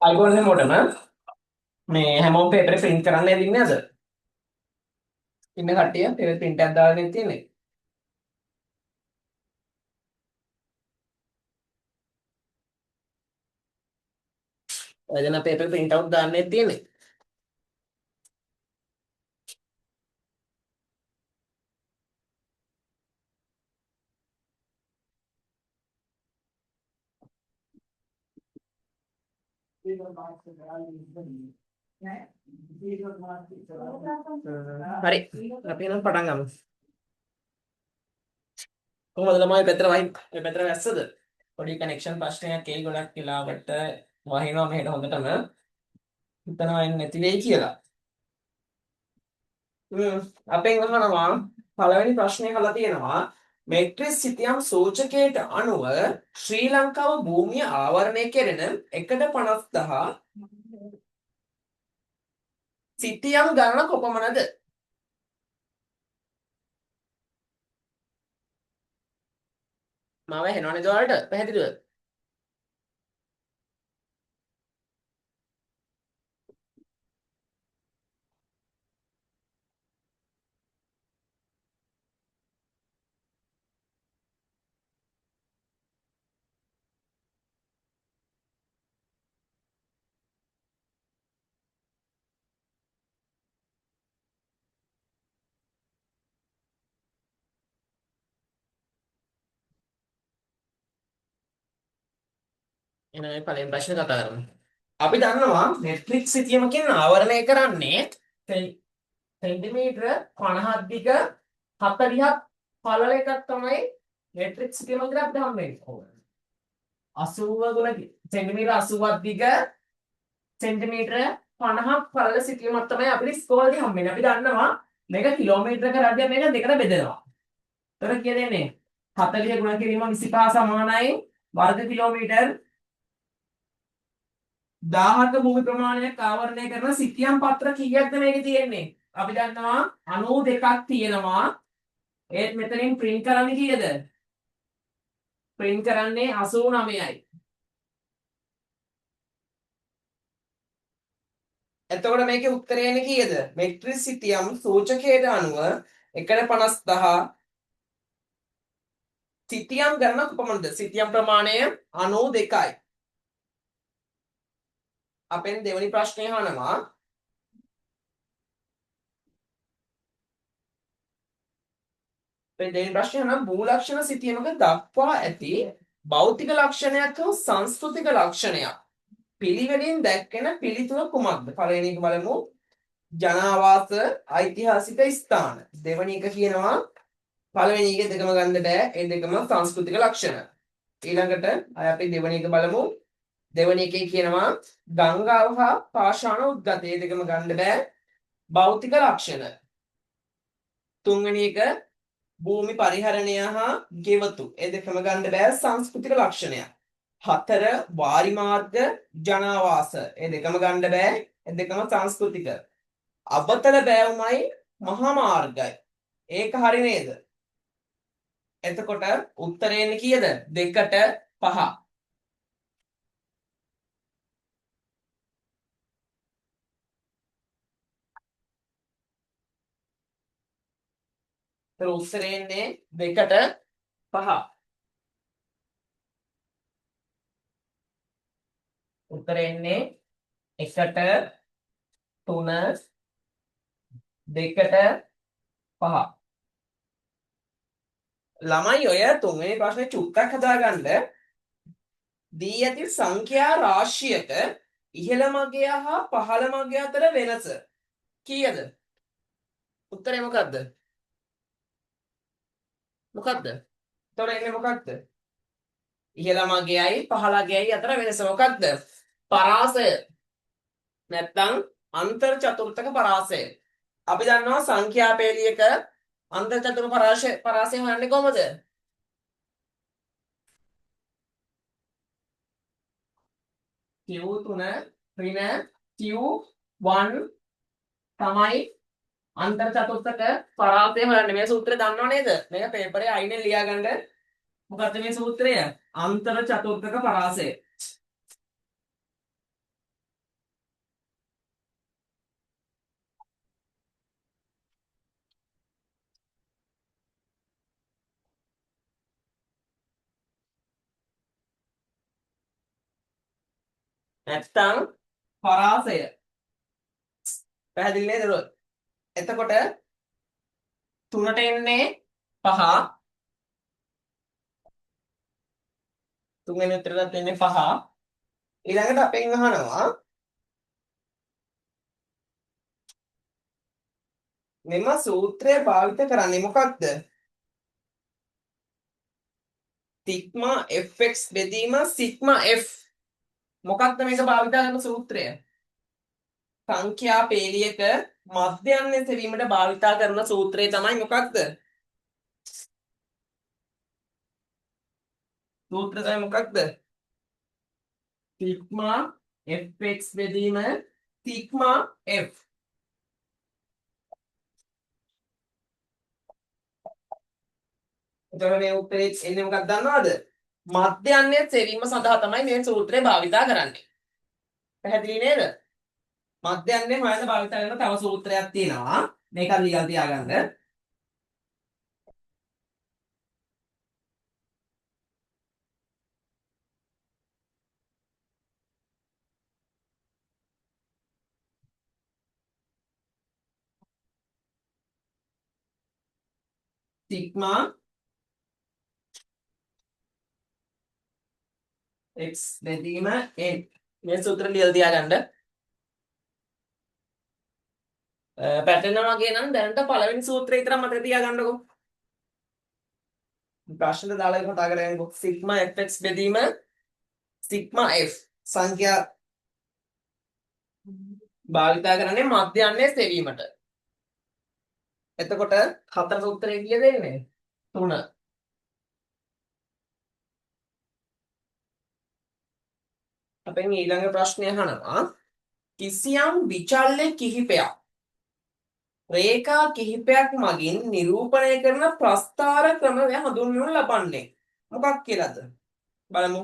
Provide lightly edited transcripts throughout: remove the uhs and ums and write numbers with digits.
අයිබෝන් හැමෝටම මේ හැමෝම පේපරේ print කරන්න ඇදින්නේ නැද? ඉන්න කට්ටිය පේපර් print එකක් දාගෙන තියෙන්නේ. එදෙන පේපර් print out දාන්නේ තියෙන්නේ. හරි. අපි එහෙනම් පටන් ගමු. කොහොමද ළමයි පෙතර වහින් මේ පෙතර වැස්සද? පොඩි කනෙක්ෂන් ප්‍රශ්නයක් එයි ගොඩක් වෙලාවට වහිනවා මෙහෙට හොඳටම. හිතනවා එන්නේ නැති වෙයි කියලා. අපෙන් අහනවා පළවෙනි ප්‍රශ්නේ අහලා තියෙනවා මෙට්‍රිස් සිතියම් සූචකයට අනුව ශ්‍රී ලංකාව භූමිය ආවරණය කෙරෙන 1/50,000 සිතියම් ගණන කොපමණද? මාව ඇහෙනවනේ ඔයාලට පැහැදිලිවද? එහෙනම් මේ පළවෙනි ප්‍රශ්නේ කතා කරමු. අපි දන්නවා මෙට්‍රික් සිතියමකින් ආවරණය කරන්නේ සෙන්ටිමීටර 50ක් දිග 40ක් පළල එකක් තමයි මෙට්‍රික් සිතියම කියලා අපිට හම්බ වෙන්නේ. 80 ගුණ සෙන්ටිමීටර 80ක් දිග සෙන්ටිමීටර 50ක් පළල සිතියමක් තමයි අපිට ඉස්කෝලේදී හම්බ වෙන්නේ. අපි දන්නවා මේක කිලෝමීටරක රැදිය මේක දෙකට බෙදෙනවා. එතකොට කීයද එන්නේ? 40 ගුණ කිරීම 25 සමානයි වර්ග කිලෝමීටර් 1000ක භූමි ප්‍රමාණයක් ආවරණය කරන සිතියම් පත්‍ර කීයක්ද මේකේ තියෙන්නේ? අපි දන්නවා 92ක් තියෙනවා. ඒත් මෙතනින් print කරන්නේ කීයද? print කරන්නේ 89යි. එතකොට මේකේ උත්තරය එන්නේ කීයද? මෙට්‍රිස් සිතියම් සූචකයට අනුව 1/50,000 සිතියම් ගණනක් කොපමණද? සිතියම් ප්‍රමාණය 92යි. අපෙන් දෙවෙනි ප්‍රශ්නය අහනවා දෙවෙනි ප්‍රශ්නය නම් භූලක්ෂණ සිතියමක දක්වා ඇති භෞතික ලක්ෂණයක් හෝ සංස්කෘතික ලක්ෂණයක් පිළිවෙලින් දැක්වෙන පිළිතුර කුමක්ද? පළවෙනි එක බලමු. ජනාවාස ඓතිහාසික ස්ථාන. දෙවෙනි එක කියනවා පළවෙනි එක දෙකම ගන්න බෑ. ඒ දෙකම සංස්කෘතික ලක්ෂණ. ඊළඟට අපි දෙවෙනි එක බලමු. දෙවෙනි එකේ කියනවා ගංගාව හා පාෂාණ උද්ගත. ඒ දෙකම ගන්න බෑ. භෞතික ලක්ෂණ. තුන්වෙනි එක භූමි පරිහරණය හා ගෙවතු. ඒ දෙකම ගන්න බෑ. සංස්කෘතික ලක්ෂණයක්. 4 වාරි මාර්ග ජනාවාස. ඒ දෙකම ගන්න බෑ. ඒ දෙකම සංස්කෘතික. අබතල බෑවුමයි මහා මාර්ගයි. ඒක හරි නේද? එතකොට උත්තරය එන්නේ කීයද? 2ට 5. ඒතර උත්තරය එන්නේ 2ට 5. උත්තරය එන්නේ 1ට 3 2ට 5. ළමයි ඔය තුන්වෙනි ප්‍රශ්නේ චුට්ටක් හදාගන්න. දී ඇති සංඛ්‍යා රාශියක ඉහළ මගය හා පහළ මගය අතර වෙනස කීයද? උත්තරේ මොකද්ද? මොකද්ද? එතකොට එන්නේ මොකක්ද? ඉහළ මගයයි පහළ මගයයි අතර වෙනස මොකක්ද? පරාසය. නැත්නම් අන්තර් චතුර්ථක පරාසය. අපි දන්නවා සංඛ්‍යා පේලියක අන්තර් චතුර්ථක පරාසය හොයන්නේ කොහොමද? Q3 ඍණ Q1 තමයි අන්තර් චතුර්ථක පරාසය හොයන්නේ. මේ සූත්‍රය දන්නව නේද? මේක පේපරේ අයිනෙන් ලියාගන්න. මොකද්ද මේ සූත්‍රය? අන්තර් චතුර්ථක පරාසය. නැත්තම් පරාසය. පැහැදිලි නේද? එතකොට 3ට එන්නේ 5. තුන්වෙනි උත්තරයට එන්නේ 5. ඊළඟට අපෙන් අහනවා මෙම සූත්‍රය භාවිත කරන්නේ මොකක්ද? සිග්මා fx බෙදීම සිග්මා f. මොකක්ද මේක භාවිත කරන සූත්‍රය? සංඛ්‍යා පේලියක මධ්‍යයන්‍ය සෙවීමට භාවිත කරන සූත්‍රය තමයි මොකක්ද? සූත්‍රය තමයි මොකක්ද? සිග්මා fx බෙදීම සිග්මා f. එතකොට මේ උත්තරේ එන්නේ මොකක්ද දන්නවද? මධ්‍යයන්‍ය සෙවීම සඳහා තමයි මේ සූත්‍රය භාවිත කරන්නේ. පැහැදිලි නේද? මධ්‍යයන්‍ය හොයන්න භාවිත කරන තව සූත්‍රයක් තියෙනවා. මේක ලියලා තියාගන්න. සිග්මා x බෙදීම n. මේ සූත්‍රය ලියලා තියාගන්න. පැටලෙනවා වගේ නම් දැනට පළවෙනි සූත්‍රය විතර මතක තියාගන්නකෝ. ප්‍රශ්නෙට දාලා කතා කරගෙනකෝ. සිග්මා fx බෙදීම සිග්මා f සංඛ්‍යා භාවිතා කරන්නේ මධ්‍යයන්‍ය සෙවීමට. එතකොට හතර සූත්‍රය කීයද එන්නේ? 3. අපෙන් ඊළඟ ප්‍රශ්නය අහනවා කිසියම් විචල්්‍ය කිහිපයක් රේඛා කිහිපයක් මගින් නිරූපණය කරන ප්‍රස්ථාර ක්‍රමය හඳුන්වනු ලබන්නේ මොකක් කියලාද? බලමු.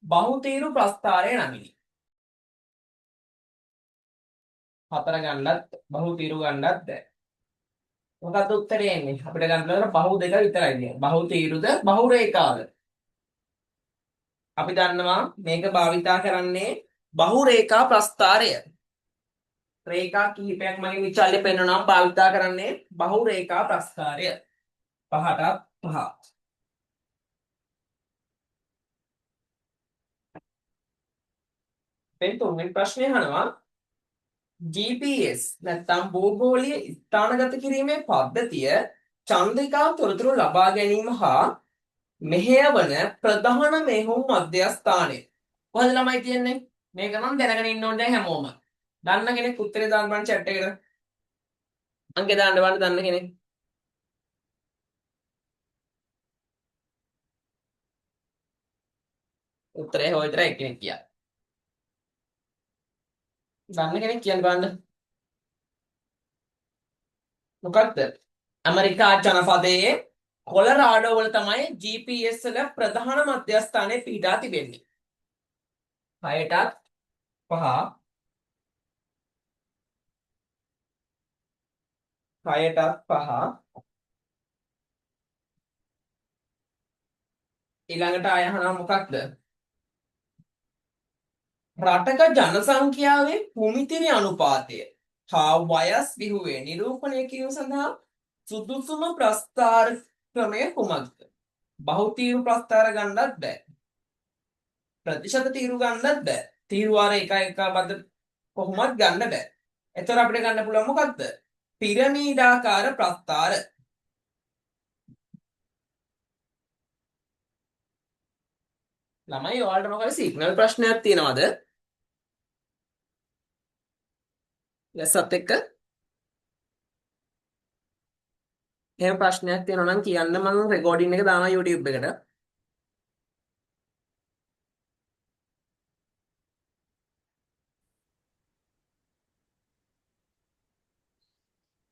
බහුතීරු ප්‍රස්ථාරය නමිනි. 4 ගන්නත් බහුතීරු ගන්නත් බැහැ. මොකක්ද උත්තරේ එන්නේ? අපිට ගන්න බහු දෙක විතරයි තියෙන්නේ. බහුතීරුද බහු රේඛාද? අපි දන්නවා මේක භාවිතා කරන්නේ බහු රේඛා ප්‍රස්ථාරය. රේඛා කිහිපයක් මගින් විචල්්‍ය පෙන්වනවා භාවිතා කරන්නේ බහු රේඛා ප්‍රස්ථාරය. 5ට 5. තුන්වෙනි ප්‍රශ්නය අහනවා GPS නැත්නම් භූගෝලීය ස්ථානගත කිරීමේ පද්ධතිය චන්ද්‍රිකා තොරතුරු ලබා ගැනීම හා මෙහෙයවන ප්‍රධාන මෙහෙයුම් මධ්‍යස්ථානය. කොහෙද ළමයි තියෙන්නේ? මේක නම් දැනගෙන ඉන්න ඕනේ දැන් හැමෝම. දන්න කෙනෙක් උත්තරේ දාන්න බලන්න chat එකට. අංකේ දාන්න බලන්න දන්න කෙනෙක්. උත්තරේ හොය විතර එක්කෙනෙක් කියන්න. දන්න කෙනෙක් කියන්න බලන්න. මොකක්ද? ඇමරිකා ජනපදයේ කොලරාඩෝ වල තමයි GPS වල ප්‍රධාන මධ්‍යස්ථානය පිහිටා තිබෙන්නේ. 6ටත් 5. 6ටත් 5. ඊළඟට ආය අහනවා මොකක්ද? රටක ජනසංඛ්‍යාවේ භූමිතිරි අනුපාතය හා වයස් විහුවේ නිරූපණය කිරීම සඳහා සුදුසුම ප්‍රස්ථාර ක්‍රමය කුමක්ද? බහුතීරු ප්‍රස්ථාර ගන්නත් බෑ. ප්‍රතිශත තීරු ගන්නත් බෑ. තීරු වාර එක එක බද්ද කොහොමත් ගන්න බෑ. එතකොට අපිට ගන්න පුළුවන් මොකක්ද? පිරමීඩාකාර ප්‍රස්ථාර. ළමයි ඔයාලට මොකද සිග්නල් ප්‍රශ්නයක් තියෙනවද? ලැස්සත් එක්ක එහෙම ප්‍රශ්නයක් තියෙනවා නම් කියන්න මම රෙකෝඩින් එක දානවා YouTube එකට.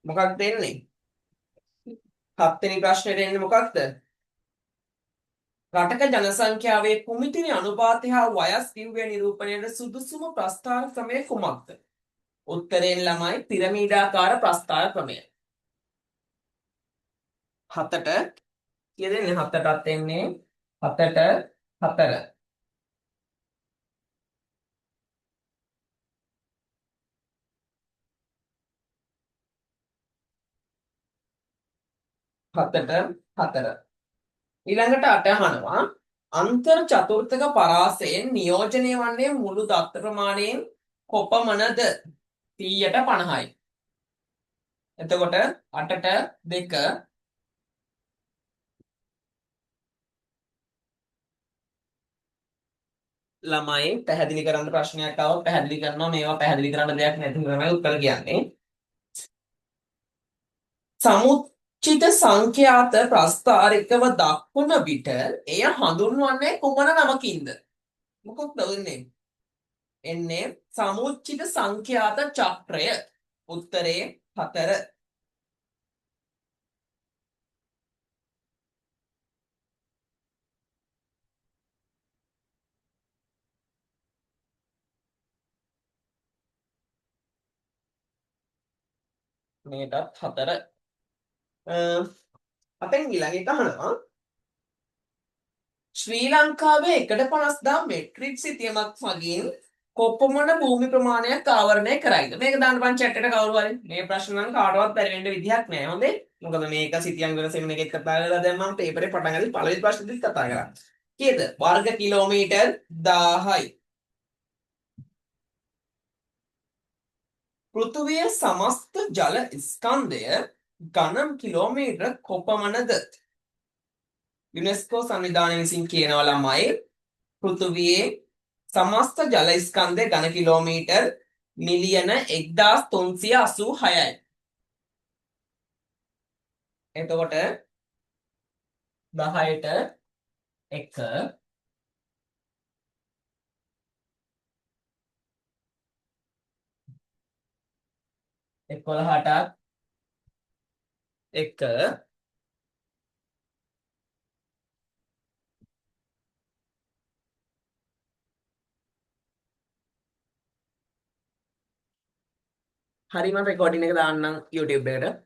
මොකක්ද එන්නේ? 7 වෙනි ප්‍රශ්නෙට එන්නේ මොකක්ද? රටක ජනසංඛ්‍යාවේ කුමිතිනි අනුපාතය හා වයස් විව්‍ය නිරූපණයට සුදුසුම ප්‍රස්ථාර ක්‍රමය කුමක්ද? උත්තරයෙන් ළමයි පිරමීඩාකාර ප්‍රස්ථාර ක්‍රමය. 7ට කීයද එන්නේ? 7ටත් එන්නේ 7ට 4. 7ට 4. ඊළඟට 8 අහනවා අන්තර් චතුර්ථක පරාසයෙන් නියෝජනය වන්නේ මුළු දත්ත ප්‍රමාණයෙන් කොපමණද? 100ට 50යි. එතකොට 8ට 2 ළමයි පැහැදිලි කරන්න ප්‍රශ්නයක් ආවොත් පැහැදිලි කරනවා. මේවා පැහැදිලි කරන්න දෙයක් නැති තමයි උත්තර කියන්නේ. සමුච්චිත සංඛ්‍යාත ප්‍රස්ථාරිකව දක්වන විට එය හඳුන්වන්නේ කුමන නමකින්ද? මොකක්ද වෙන්නේ? එන්නේ සමුච්චිත සංඛ්‍යාත චක්‍රය. උත්තරේ 4. මේකත් 4. අපෙන් ඊළඟ එක අහනවා ශ්‍රී ලංකාවේ 1/50,000 මෙට්‍රික් සිතියමක් මගින් කොපමණ භූමි ප්‍රමාණයක් ආවරණය කරයිද? මේක දාන්න පන් chat එකට කවුරු හරි. මේ ප්‍රශ්න නම් කාටවත් බැරි වෙන්න විදිහක් නැහැ. හොඳේ. මොකද මේක සිතියම් වෙන සෙමින එකෙත් කතා කරලා දැන් මම පේපරේ පටන් ගන්නේ පළවෙනි ප්‍රශ්නෙදිත් කතා කරා. කීයද? වර්ග කිලෝමීටර් 1000යි. පෘථුවිය සමස්ත ජල ස්කන්ධය ඝන කිලෝමීටර කොපමණද? යුනෙස්කෝ සංවිධානය විසින් කියනවා ළමයි පෘථුවියේ සමස්ත ජල ස්කන්ධය ඝන කිලෝමීටර් මිලියන 1386යි. එතකොට 10ට 1 11ට 1 හරි මම රෙකෝඩින් එක දාන්නම් YouTube එකට.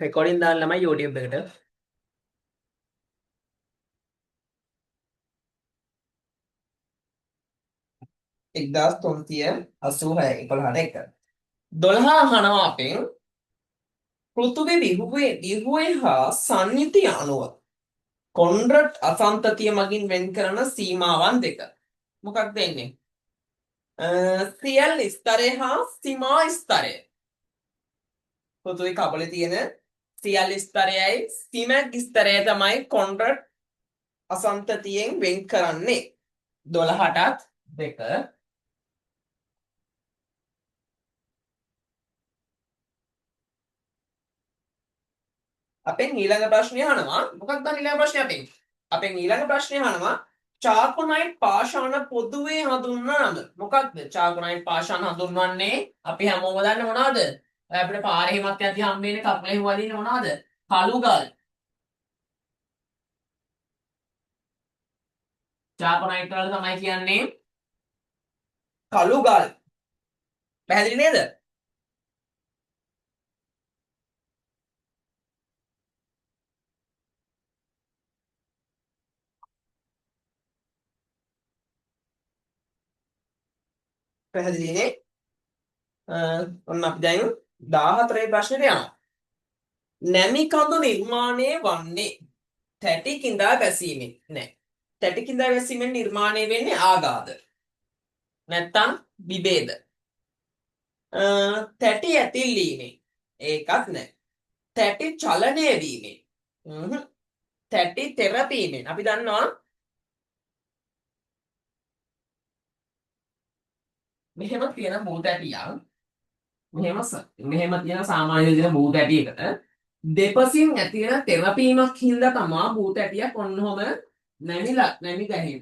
රෙකෝඩින් දාන්න ළමයි YouTube එකට. එක්දාස් 386 11ට 1. 12 අහනවා අපෙන් පෘථුවි විහුවේ හා සංයුති අණුව කොන්රඩ් අසන්තතිය මගින් වෙන් කරන සීමාවන් දෙක. මොකක්ද එන්නේ? සියල් ස්තරය හා සීමා ස්තරය. පෘථුවි කබලේ තියෙන සියල් ස්තරයයි සීමා ස්තරය තමයි කොන්රඩ් අසන්තතියෙන් වෙන් කරන්නේ. 12ටත් 2. අපෙන් ඊළඟ ප්‍රශ්නය අහනවා මොකක්ද ඊළඟ ප්‍රශ්නය අපෙන් ඊළඟ ප්‍රශ්නය අහනවා චාකොනයිට් පාෂාණ පොදුවේ හඳුන්වන නම මොකක්ද? චාකොනයිට් පාෂාණ හඳුන්වන්නේ අපි හැමෝම දන්නේ මොනවද? අපිට පාරේ හිමත් යද්දි හම්බෙන්නේ කකුලේ හුවදින්නේ මොනවද? කළු ගල්. චාකොනයිට් වල තමයි කියන්නේ කළු ගල්. පැහැදිලි නේද? පැහැදිලිනේ? ඔන්න අපි දැන් 14 වෙනි ප්‍රශ්නෙට යනවා. නැමි කඳු නිර්මාණය වන්නේ තැටි කිඳා ගැසීමෙන් නෑ. තැටි කිඳා ගැසීමෙන් නිර්මාණය වෙන්නේ ආගාධ. නැත්තම් විභේද. තැටි ඇතිල්ලීමෙන් ඒකත් නෑ. තැටි චලනය වීමෙන් තැටි තෙරපීමෙන් අපි දන්නවා මෙහෙම තියෙන බූ තැටියක් මෙහෙම තියෙන සාමාන්‍ය තියෙන බූ තැටියකට දෙපසින් ඇති වෙන තෙරපීමක් හින්දා තමයි බූ තැටියක් ඔන්නෝම නැමි ගහින්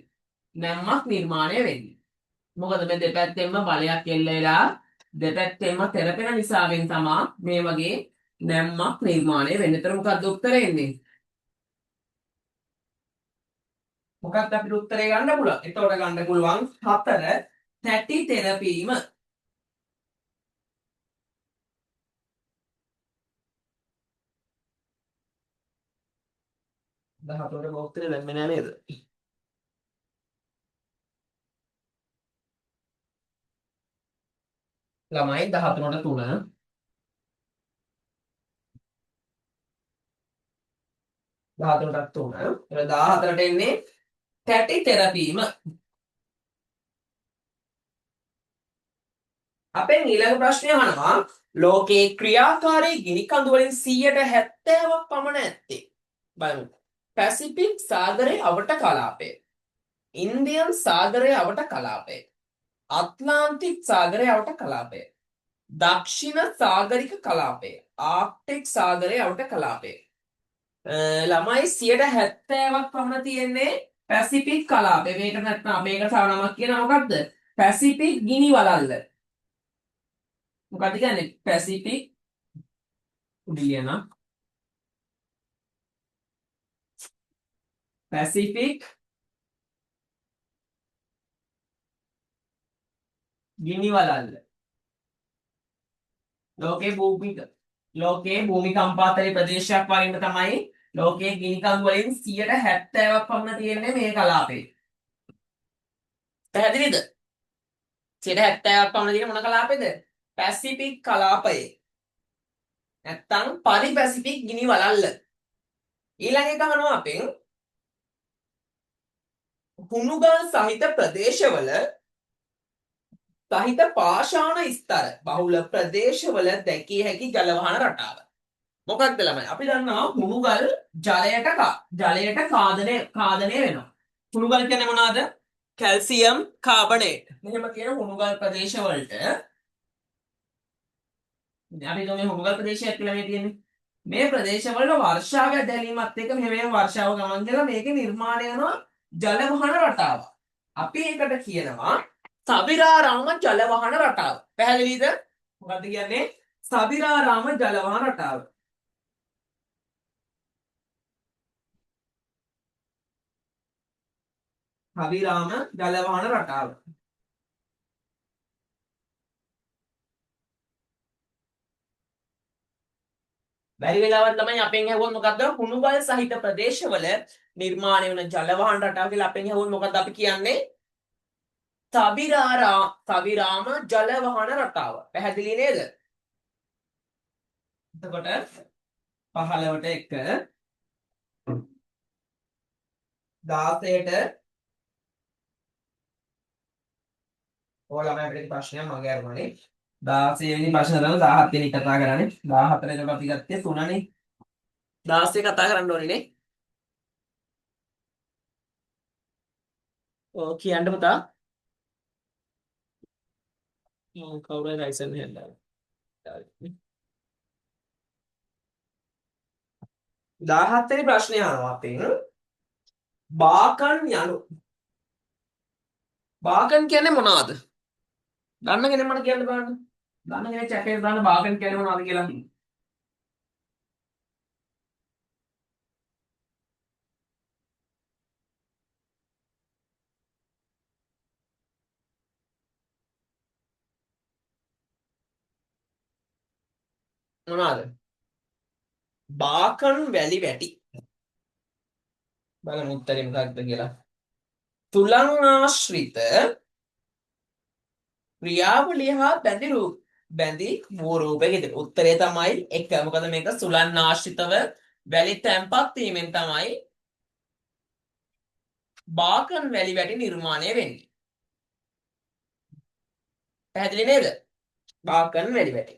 නැම්මක් නිර්මාණය වෙන්නේ. මොකද මේ දෙපැත්තෙන්ම බලයක් එල්ල වෙලා දෙපැත්තෙන්ම තෙරපෙන නිසාවෙන් තමයි මේ වගේ නැම්මක් නිර්මාණය වෙන්නේ. ඒතර මොකක්ද උත්තරේ එන්නේ? මොකක්ද අපිට උත්තරේ ගන්න පුළුවන්? එතකොට ගන්න පුළුවන් 4 තැටි තෙරපීම. දහතුනට උත්තරේ දැම්මේ නෑ නේද? ළමයි 13ට 3 13ටත් 3. ඒක 14ට එන්නේ තැටි තෙරපීම. අපෙන් ඊළඟ ප්‍රශ්නය අහනවා ලෝකේ ක්‍රියාකාරී ගිනි කඳු වලින් 70%ක් පමණ ඇත්තේ. බලමු. පැසිෆික් සාගරයේ අවට කලාපය. ඉන්දියන් සාගරයේ අවට කලාපය. අට්ලාන්ටික් සාගරයේ අවට කලාපය. දක්ෂිණ සාගරික කලාපය. ආර්ක්ටික් සාගරයේ අවට කලාපය. ළමයි 70%ක් පමණ තියෙන්නේ පැසිෆික් කලාපය. මේකට නැත්නම් මේකට තව නමක් කියනවා මොකක්ද? පැසිෆික් ගිනි වලල්ල. මොකක්ද කියන්නේ? පැසිෆික් උඩියන පැසිෆික් ගිනි වලල්ල. ලෝකයේ භූමිකම්පාතලි ප්‍රදේශයක් වගේම තමයි ලෝකයේ ගිනි කඳු වලින් 70%ක් පමණ තියෙන්නේ මේ කලාපේ. පැහැදිලිද? 70%ක් පමණ තියෙන මොන කලාපේද? පැසිෆික් කලාපයේ. නැත්තම් පරිපැසිෆික් ගිනි වලල්ල. ඊළඟ එක අහනවා අපෙන් හුණුගල් සහිත ප්‍රදේශවල සහිත පාෂාණ ස්තර බහුල ප්‍රදේශවල දැකිය හැකි ජල වහන රටාව. මොකක්ද ළමයි? අපි දන්නවා හුණුගල් ජලයට කාදනය වෙනවා. හුණුගල් කියන්නේ මොනවාද? Calcium carbonate. මෙහෙම කියන හුණුගල් ප්‍රදේශවලට අපි මේ හුණුගල් ප්‍රදේශයක් කියලා මේ තියෙන්නේ. මේ ප්‍රදේශවල වර්ෂාව ඇදලීමත් එක්ක මෙහෙම වර්ෂාව ගමන් කරලා මේකේ නිර්මාණය වෙනවා ජල වහන රටාව. අපි ඒකට කියනවා සබිරාරාම ජල වහන රටාව. පැහැදිලිද? මොකද්ද කියන්නේ? සබිරාරාම ජල වහන රටාව. සබිරාම ජල වහන රටාව. බැරි වෙලාවත් තමයි අපෙන් ඇහුවොත් මොකද්ද? හුණුගල් සහිත ප්‍රදේශවල නිර්මාණය වෙන ජල වහන රටාව කියලා අපෙන් ඇහුවොත් මොකද්ද අපි කියන්නේ? සබිරාම ජල වහන රටාව. පැහැදිලි නේද? එතකොට 15ට 1 16ට ඔයාලා මම අපිට ප්‍රශ්නයක් මගේ අරමුණේ 16 වෙනි ප්‍රශ්න තමයි 17 වෙනි කතා කරන්නේ 14 එකට අපි ගත්තේ 3නේ 16 කතා කරන්න ඕනේ නේ ඔව් කියන්න පුතා කවුරුයි රයිසන් හෙන්දා 17 වෙනි ප්‍රශ්නේ අහනවා අපෙන් බාකන් කියන්නේ මොනවද? දන්න කෙනෙක් මට කියන්න බලන්න. දන්න කෙනෙක් chat එකේ දාන්න බාකන් කියන්නේ මොනවද කියලා. මොනවද? බාකන් වැලි වැටි. බලමු උත්තරේ මොකක්ද කියලා. තුලං ආශ්‍රිත ක්‍රියාවලිය හා බැඳි වූ රූපයකද උත්තරේ තමයි 1. මොකද මේක සුලන් ආශ්‍රිතව වැලි තැන්පත් වීමෙන් තමයි බාකන් වැලි වැටි නිර්මාණය වෙන්නේ. පැහැදිලි නේද? බාකන් වැලි වැටි.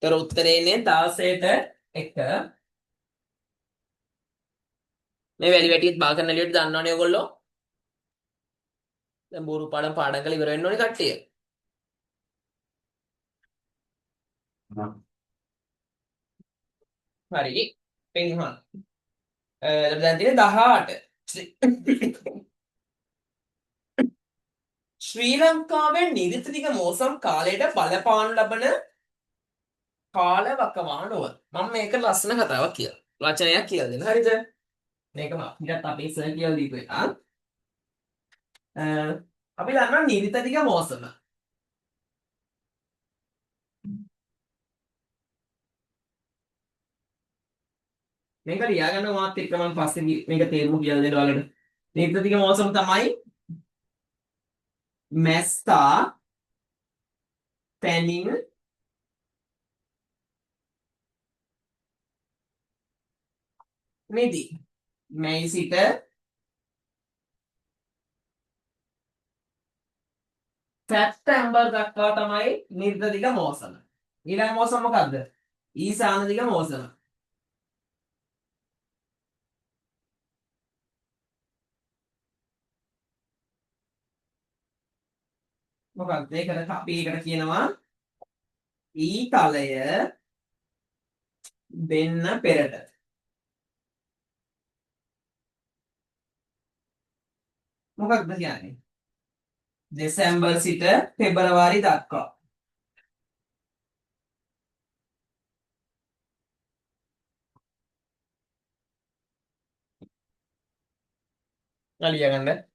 ඒතර උත්තරේ ඉන්නේ 16ට 1. මේ වැලි වැටිත් බාකන් වැලි වැටි දන්නවනේ ඔයගොල්ලෝ. දැන් බෝරු පාඩම් කරලා ඉවර වෙන්න ඕනේ කට්ටිය. හරි. පෙන්හන්. දැන් තියෙන්නේ 18. ශ්‍රී ලංකාවේ නිරිතනික මෝසම් කාලයට බලපානු ලබන කාලවකවානුව. මම මේක ලස්සන කතාවක් කියලා. වචනයක් කියලා දෙන්න. හරිද? මේකම අපිටත් අපේ සර් කියලා දීපු එක. අපි දන්නවා නිරිතනික මෝසම. මේක ලියාගන්න මාත් එක්ක මම පස්සේ මේක තේරුම කියලා දෙන්න ඔයාලට. නිරිතනික මෝසම තමයි මැස්සා පැනින් මිදි මැයි සිට සැප්තැම්බර් දක්වා තමයි නිර්ත දිග මෝසම. ඊළඟ මෝසම මොකද්ද? ඊසාන දිග මෝසම. මොකක්ද? ඒකට අපි ඒකට කියනවා ඊතලය දෙන්න පෙරට. මොකක්ද කියන්නේ? දෙසැම්බර් සිට පෙබරවාරි දක්වා. ලියගන්න.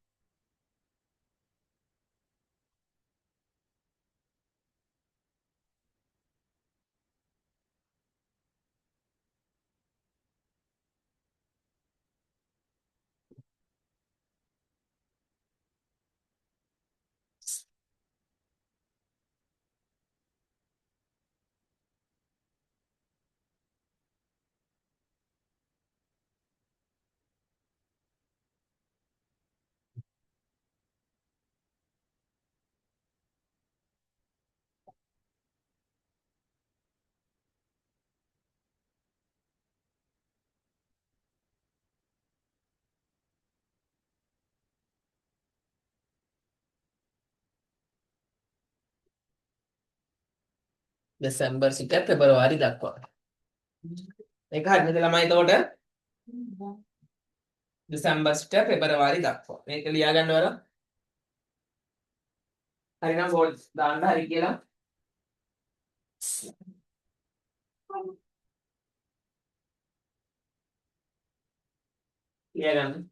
දෙසැම්බර් සිට පෙබරවාරි දක්වා. ඒක හරියද ළමයි? එතකොට දෙසැම්බර් සිට පෙබරවාරි දක්වා. මේක ලියා ගන්න වල. හරිනම් බෝඩ් දාන්න හරි කියලා. ලියා ගන්න.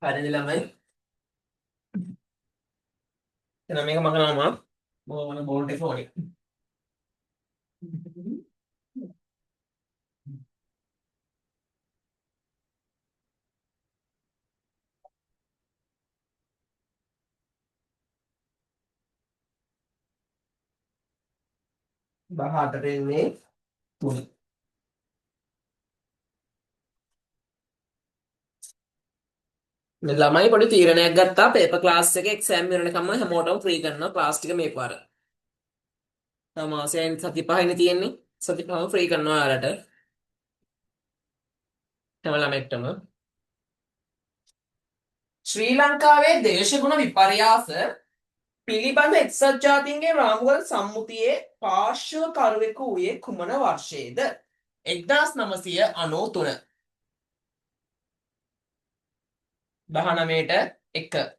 හරිද ළමයි? එහෙනම් මේක මකනවා මොන බෝල්ට් එක ඕනේ. 18 වෙන්නේ 3. ළමයි පොඩි තීරණයක් ගත්තා පේපර් ක්ලාස් එකේ එක්සෑම් වෙනකම්ම හැමෝටම ෆ්‍රී කරනවා ක්ලාස් ටික මේ පාර. තව මාසයෙන් සති 5යිනේ තියෙන්නේ. සති 5ම ෆ්‍රී කරනවා ඔයාලට. හැම ළමෙක්ටම. ශ්‍රී ලංකාවේ දේශගුණ විපර්යාස පිළිබඳ එක්සත් ජාතීන්ගේ රාමුවල සම්මුතියේ පාර්ශ්වකරුවෙකු වූයේ කුමන වර්ෂයේද? 1993. 19ට 1.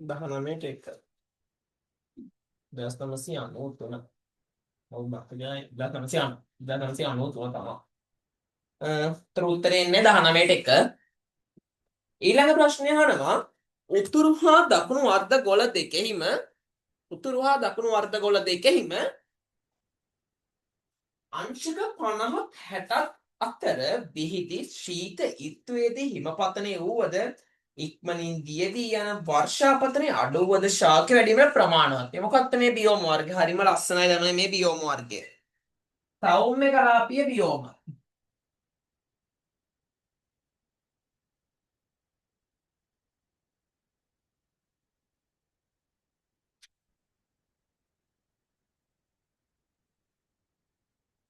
දහනමයට එක 1993. ඔව් බක්කජායි 1993 තමයි. උත්තරේ එන්නේ 19ට 1. ඊළඟ ප්‍රශ්නය අහනවා උතුරු හා දකුණු අර්ධ ගොල දෙකෙහිම අංශක 50ක් 60ක් අතර විහිදි ශීත ඍතුවේදී හිමපතනය වූවද ඉක්මනින් දියවී යන වර්ෂාපතනය අඩු වුවද ශාක වැඩි වීමට ප්‍රමාණවත්. මොකක්ද මේ බියෝම වර්ගය? හරිම ලස්සනයි ළමයි මේ බියෝම වර්ගය. සෞම්‍ය කලාපීය බියෝම.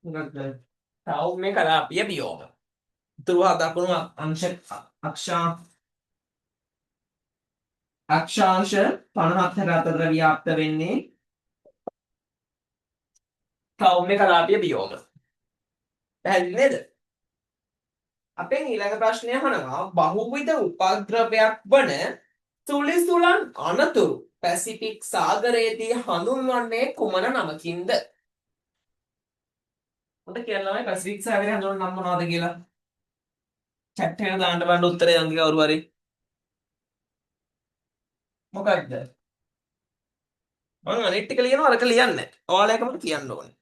මොකක්ද? සෞම්‍ය කලාපීය බියෝම. උතුරු හා දකුණු අක්ෂාංශ 50 අතර ව්‍යාප්ත වෙන්නේ සෞම්‍ය කලාපීය බියෝම. පැහැදිලි නේද? අපෙන් ඊළඟ ප්‍රශ්නය අහනවා බහුවිධ උපද්‍රවයක් වන සුලිසුලන් අනතුරු පැසිෆික් සාගරයේදී හඳුන්වන්නේ කුමන නමකින්ද? මට කියන්න ළමයි පැසිෆික් සාගරය හඳුන්වන නම මොනවද කියලා? chat එකට දාන්න බලන්න උත්තරේ යන්ගේ කවුරු හරි. මොකක්ද? මම අනිත් ටික ලියනවා අරක ලියන්නේ නැහැ. ඔයාලා එකම කියන්න ඕනේ.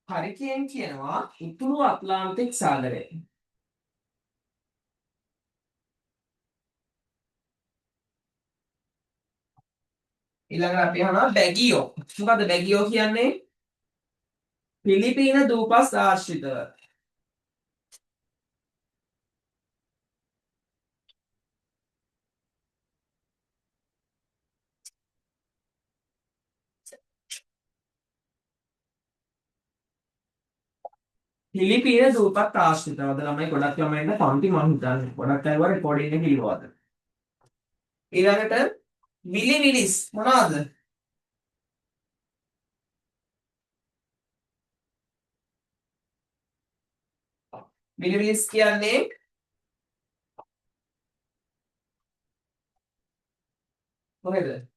හරිකයෙන් කියනවා උතුරු ඇට්ලාන්ටික් සාගරය. ඊළඟට අපි අහනවා බැගියෝ. මොකද්ද බැගියෝ කියන්නේ? පිලිපීන දූපස් ආශ්‍රිතව. පිලිපීන දූපත් ආශ්‍රිතව. අද ළමයි ගොඩක් ළමයින්ට පන්ති මං හිතන්නේ. ගොඩක් අයව රෙකෝඩින් එක කිව්වාද. ඊළඟට විලි විලිස් මොනවාද? විලි විලිස් කියන්නේ කොහෙද?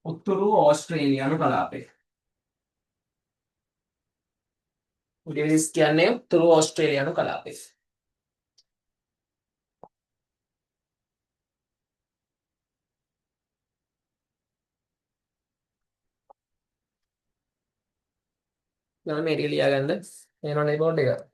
උතුරු ඕස්ට්‍රේලියානු කලාපේ. විලි විලිස් කියන්නේ උතුරු ඕස්ට්‍රේලියානු කලාපේ. ළමයි මේක ලියා ගන්න. එනවනේ බෝඩ් එක.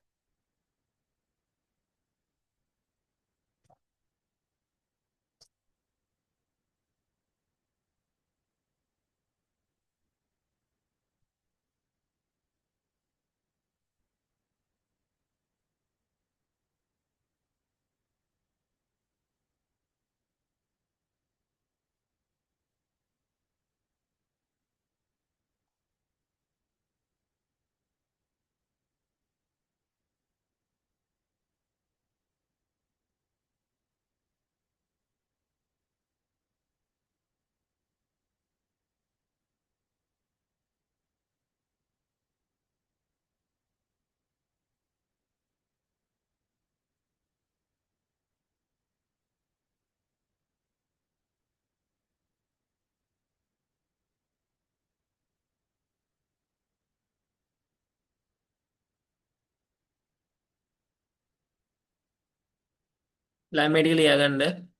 ළමයි මේක ලියා ගන්න.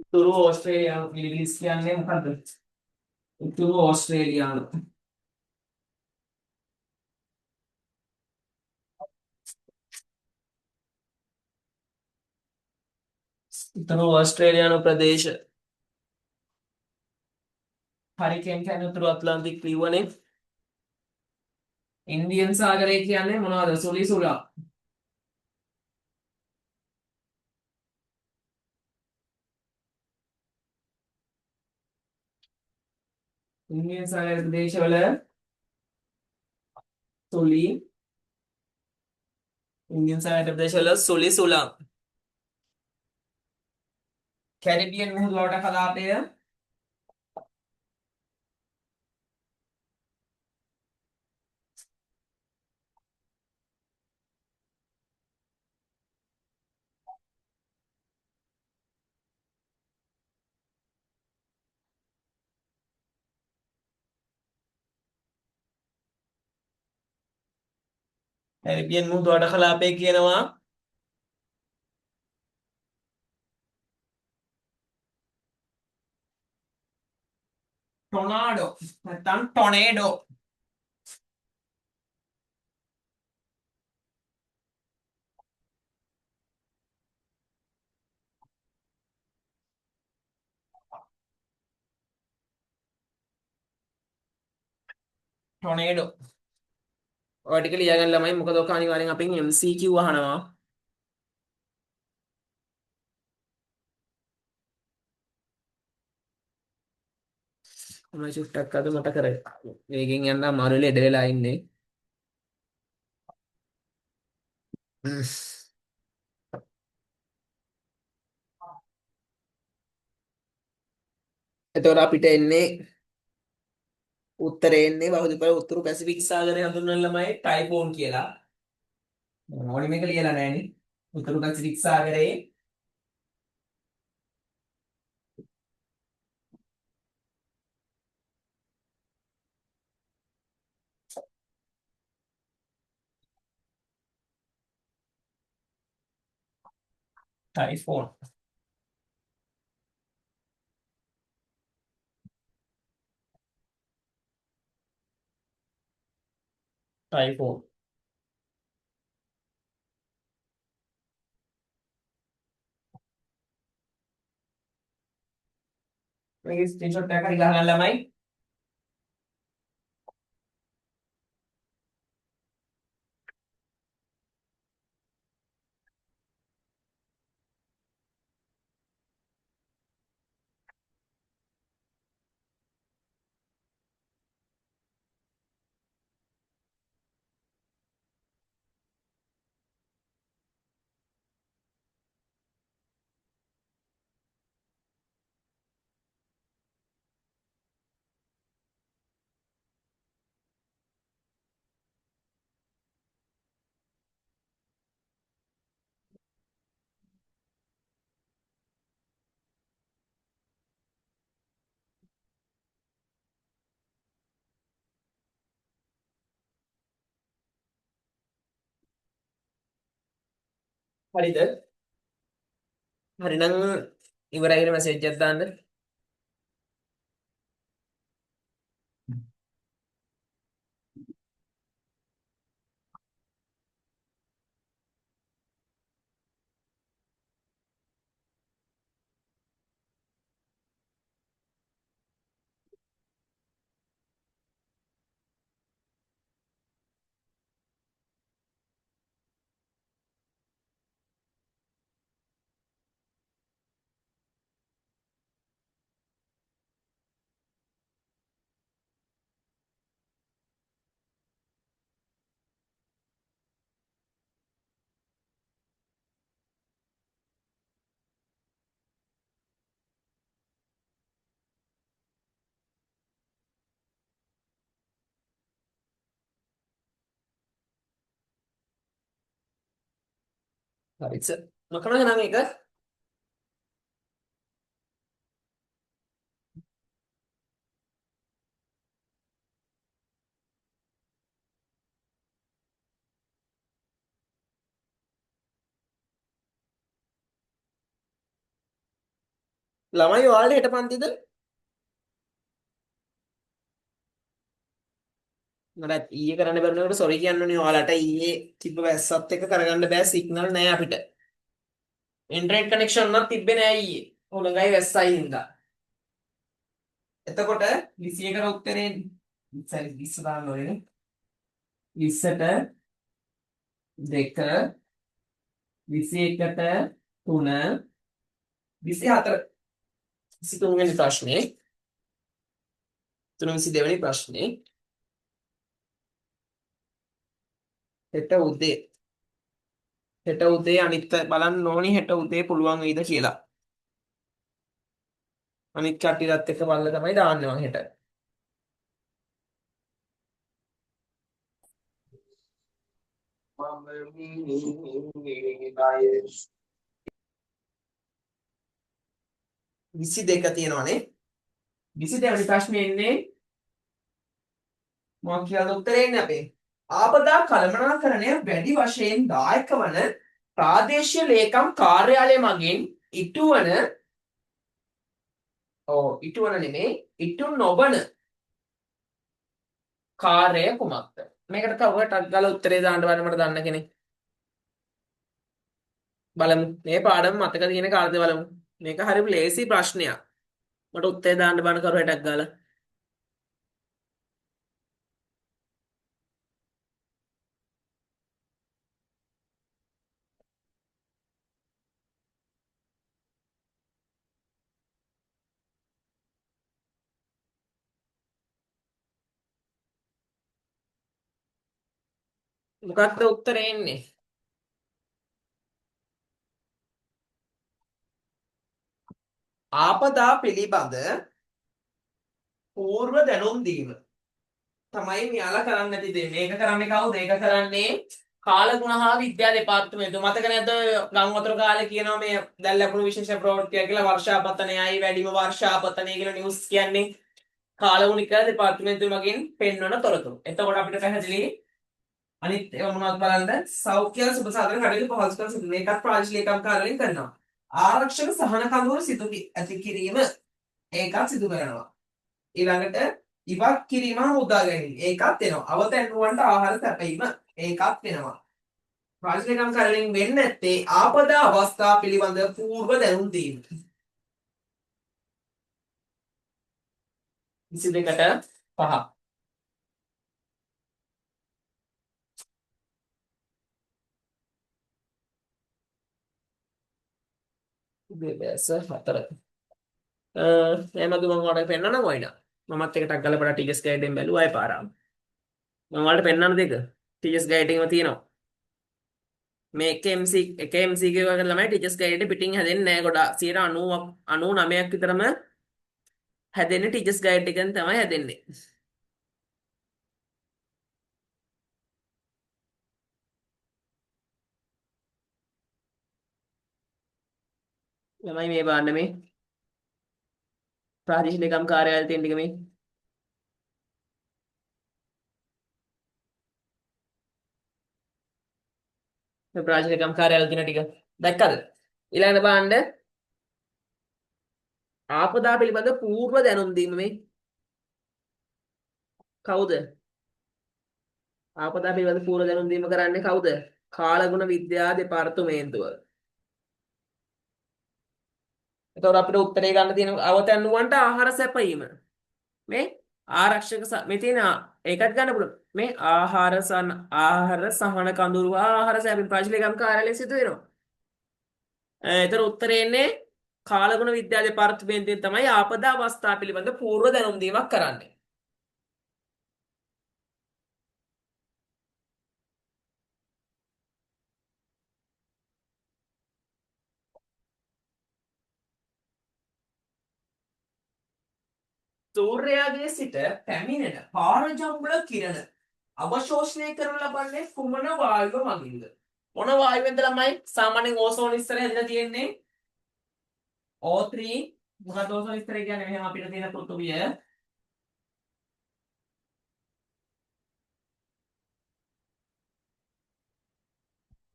උතුරු ඕස්ට්‍රේලියානු විලි විලිස් කියන්නේ මොකද්ද? උතුරු ඕස්ට්‍රේලියානු. උතුරු ඕස්ට්‍රේලියානු ප්‍රදේශ. හරිකෙන් කියන්නේ උතුරු ඇට්ලාන්ටික් ලිව්වනේ. ඉන්දියන් සාගරය කියන්නේ මොනවද? සුලි සුලා. ඉන්දියන් සාගර ප්‍රදේශවල සුලි ඉන්දියන් සාගර ප්‍රදේශවල සුලි සුලා. කැරිබියන් මුහුදු බවට කලාපය කැරිබියන් මුහුදු බවට කලාපය කියනවා ටොනාඩෝ නැත්නම් ටොනේඩෝ. ටොනේඩෝ. ඔය ටික ලියාගන්න ළමයි මොකද ඔක අනිවාර්යෙන් අපෙන් MCQ අහනවා. මම චුට්ටක් අද මට කරේ. වේගෙන් යන්න අමාරු වෙලා ඉඩ වෙලා ඉන්නේ. එතකොට අපිට එන්නේ උත්තරේ එන්නේ බහුදීපල උතුරු පැසිෆික් සාගරය හඳුන්වන ළමයි ටයිෆෝන් කියලා. ඕනි මේක ලියලා නැහෙනි. උතුරු පැසිෆික් සාගරයේ ටයිෆෝන්. ටයිෆෝන්. මේක ස්ක්‍රීන්ෂොට් එකක් හරි ගහගන්න ළමයි. හරිද? හරිනම් ඉවරයි කියලා මැසේජ් එකක් දාන්න. හරිද? මොකක්ද නම් එක? ළමයි ඔයාලට හෙට පන්තිද? මට ඊයේ කරන්න බැරිනකොට සෝරි කියන්න ඕනේ ඔයාලට ඊයේ තිබ්බ වැස්සත් එක්ක කරගන්න බෑ සිග්නල් නෑ අපිට. ඉන්ටර්නෙට් කනෙක්ෂන් උනත් තිබ්බේ නෑ ඊයේ. හොළඟයි වැස්සයි හින්දා. එතකොට 21ට උත්තරේ 20 දාන්න ඕනේ. 20ට 2 21ට 3 24 23 වෙනි ප්‍රශ්නේ 22 වෙනි ප්‍රශ්නේ හෙට උදේ අනිත් බලන්න ඕනි හෙට උදේ පුළුවන් වෙයිද කියලා. අනිත් කට්ටියත් එක්ක බලලා තමයි දාන්නේ මං හෙට. විසි දෙක තියෙනවානේ. 22 වෙනි ප්‍රශ්නේ එන්නේ මොකක් කියලාද උත්තරේ එන්නේ අපේ? ආපදා කළමනාකරණය වැඩි වශයෙන් දායක වන ප්‍රාදේශීය ලේකම් කාර්යාලය මගින් ඉටුවන නෙමෙයි ඉටු නොවන කාර්යය කුමක්ද? මේකට කවුරු ටක් ගාලා උත්තරේ දාන්න බලන්න මට දන්න කෙනෙක්. බලමු මේ පාඩම මතක තියෙන කාර්යය බලමු. මේක හරිම ලේසි ප්‍රශ්නයක්. මට උත්තරේ දාන්න බලන්න කවුරු ටක් ගාලා. මොකක්ද උත්තරේ එන්නේ? ආපදා පිළිබඳ పూర్ව දැනුම් දීම තමයි මෙයාලා කරන්න නැති දේ. මේක කරන්නේ කවුද? ඒක කරන්නේ කාලගුණ හා විද්‍යා දෙපාර්තමේන්තුව. මතක නැද්ද ගම් වතුර කාලේ කියනවා මේ දැන් ලැබුණු විශේෂ ප්‍රවෘත්තිය කියලා වර්ෂාපතනයයි වැඩිම වර්ෂාපතනය කියලා නිවුස් කියන්නේ කාලගුණික දෙපාර්තමේන්තුව මගින් පෙන්වන තොරතුරු. එතකොට අපිට පැහැදිලි අනිත් ඒවා මොනවද බලන්න සෞඛ්‍ය සුබ සාධන කටයුතු පහසුකම් සිදු මේකත් ප්‍රාදේශීය ලේකම් කාර්යාලයෙන් කරනවා. ආරක්ෂක සහන කඳවුර සිදු ඇති කිරීම ඒකත් සිදු කරනවා. ඊළඟට ඉවත් කිරීම හා මුදා ගැනීම ඒකත් වෙනවා. අවතැන්නුවන්ට ආහාර සැපයීම ඒකත් වෙනවා. ප්‍රාදේශීය ලේකම් කාර්යාලයෙන් වෙන්නේ නැත්තේ ආපදා අවස්ථා පිළිබඳ పూర్ව දැනුම් දීම. 22ට 5. බෙබැස 4. එහෙමද මම ඔයාලට පෙන්නන්න වයිනා. මමත් එක ටක් ගාලා පොඩක් ටීචර්ස් ගයිඩ් එකෙන් බැලුවා ඒ පාරාම. මම ඔයාලට පෙන්නන්න දෙක. ටීචර්ස් ගයිඩ් එකේම තියෙනවා. මේ එක MCQ වගේ ළමයි ටීචර්ස් ගයිඩ් එක පිටින් හැදෙන්නේ නැහැ ගොඩාක්. 90ක් 99ක් විතරම හැදෙන්නේ ටීචර්ස් ගයිඩ් එකෙන් තමයි හැදෙන්නේ. ළමයි මේ බලන්න මේ ප්‍රාදේශීය ලේකම් කාර්යාලය තියෙන ටික මේ ප්‍රාදේශීය ලේකම් කාර්යාලය තියෙන ටික දැක්කද? ඊළඟට බලන්න ආපදා පිළිබඳ పూర్ව දැනුම් දීම මේ කවුද? ආපදා පිළිබඳ పూర్ව දැනුම් දීම කරන්නේ කවුද? කාලගුණ විද්‍යා දෙපාර්තමේන්තුව. එතකොට අපිට උත්තරේ ගන්න තියෙන අවතැන්නුවන්ට ආහාර සැපයීම. මේ ආරක්ෂක මේ තියෙන ඒකත් ගන්න පුළුවන්. මේ ආහාර සහන කඳුරු ආහාර සැපීම ප්‍රාදේශීය ලේකම් කාර්යාලයෙන් සිදු වෙනවා. එතන උත්තරේ එන්නේ කාලගුණ විද්‍යා දෙපාර්තමේන්තුවෙන් තමයි ආපදා අවස්ථා පිළිබඳ పూర్ව දැනුම් දීමක් කරන්නේ. සූර්යයාගේ සිට පැමිණෙන පාරජම්බල කිරණ අවශෝෂණය කරනු ලබන්නේ කුමන වායුව මගින්ද? මොන වායුවෙන්ද ළමයි? සාමාන්‍යයෙන් ඕසෝන් ස්තරය හැදලා තියෙන්නේ O3 මොකද ඕසෝන් ස්තරය කියන්නේ මෙහෙම අපිට තියෙන පෘථුවිය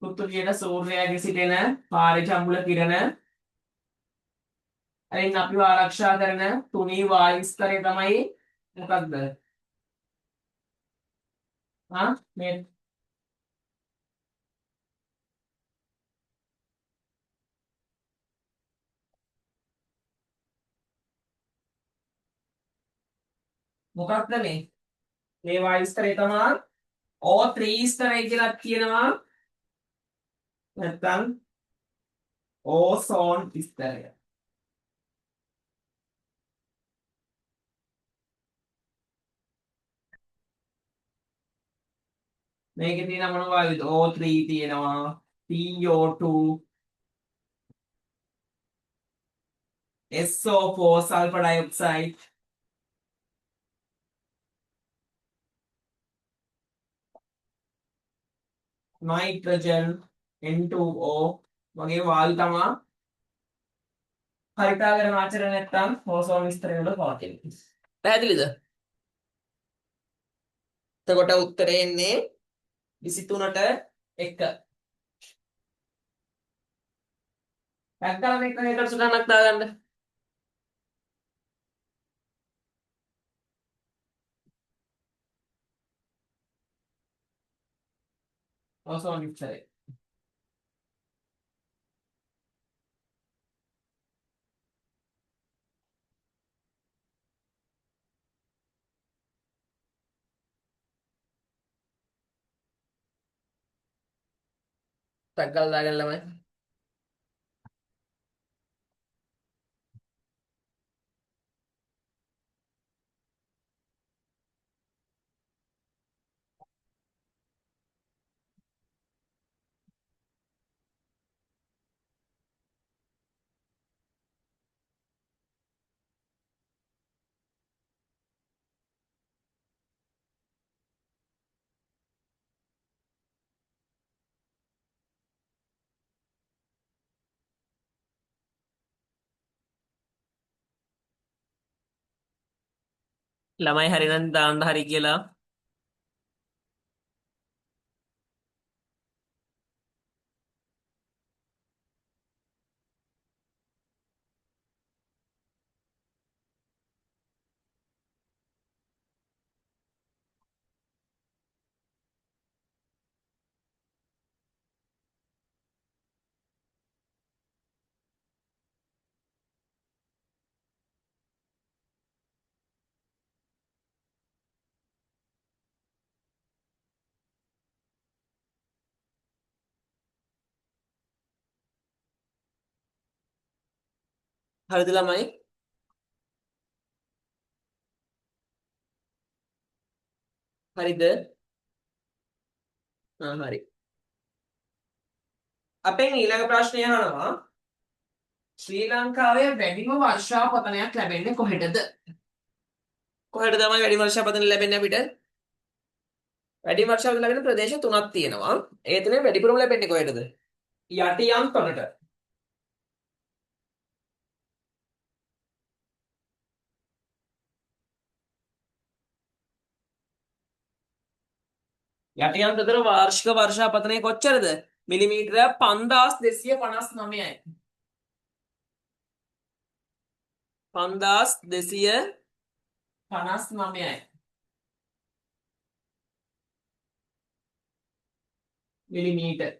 පෘථුවියට සූර්යයාගේ සිටින පාරජම්බල කිරණ අයින් අපිව ආරක්ෂා කරන තුනී වායු ස්තරය තමයි මොකක්ද? මේ මොකක්ද මේ? මේ වායු ස්තරය තමයි O3 ස්තරය කියලා කියනවා. නැත්නම් ඕසෝන් ස්තරය. මේකේ තියෙන මොන වායුද? O3 තියෙනවා, PO2, SO4 sulphur dioxide, nitrogen, N2O වගේ වායු තමයි හරිතාගරණ ආචරණ නැත්නම් ඕසෝන් ස්තරය වල පවතින්නේ. පැහැදිලිද? එතකොට උත්තරේ එන්නේ 23ට 1. පැක්කලා මේකට සුගන්නක් දාගන්න. ඕසෝන් ස්තරය. පැක්කලා දාගන්න ළමයි. ළමයි හරිනම් දාන්න හරි කියලා. හරිද ළමයි? හරිද? හරි. අපෙන් ඊළඟ ප්‍රශ්නය අහනවා ශ්‍රී ලංකාවේ වැඩිම වර්ෂාපතනයක් ලැබෙන්නේ කොහෙටද? කොහෙට තමයි වැඩි වර්ෂාපතන ලැබෙන්නේ අපිට? වැඩි වර්ෂාපතන ලැබෙන ප්‍රදේශ තුනක් තියෙනවා. ඒ තුනේ වැඩිපුරම ලැබෙන්නේ කොහෙටද? යටියම් තොරට. යටියම් තොරට වාර්ෂික වර්ෂාපතනය කොච්චරද? මිලිමීටර 5259යි. 5259යි. මිලිමීටර්.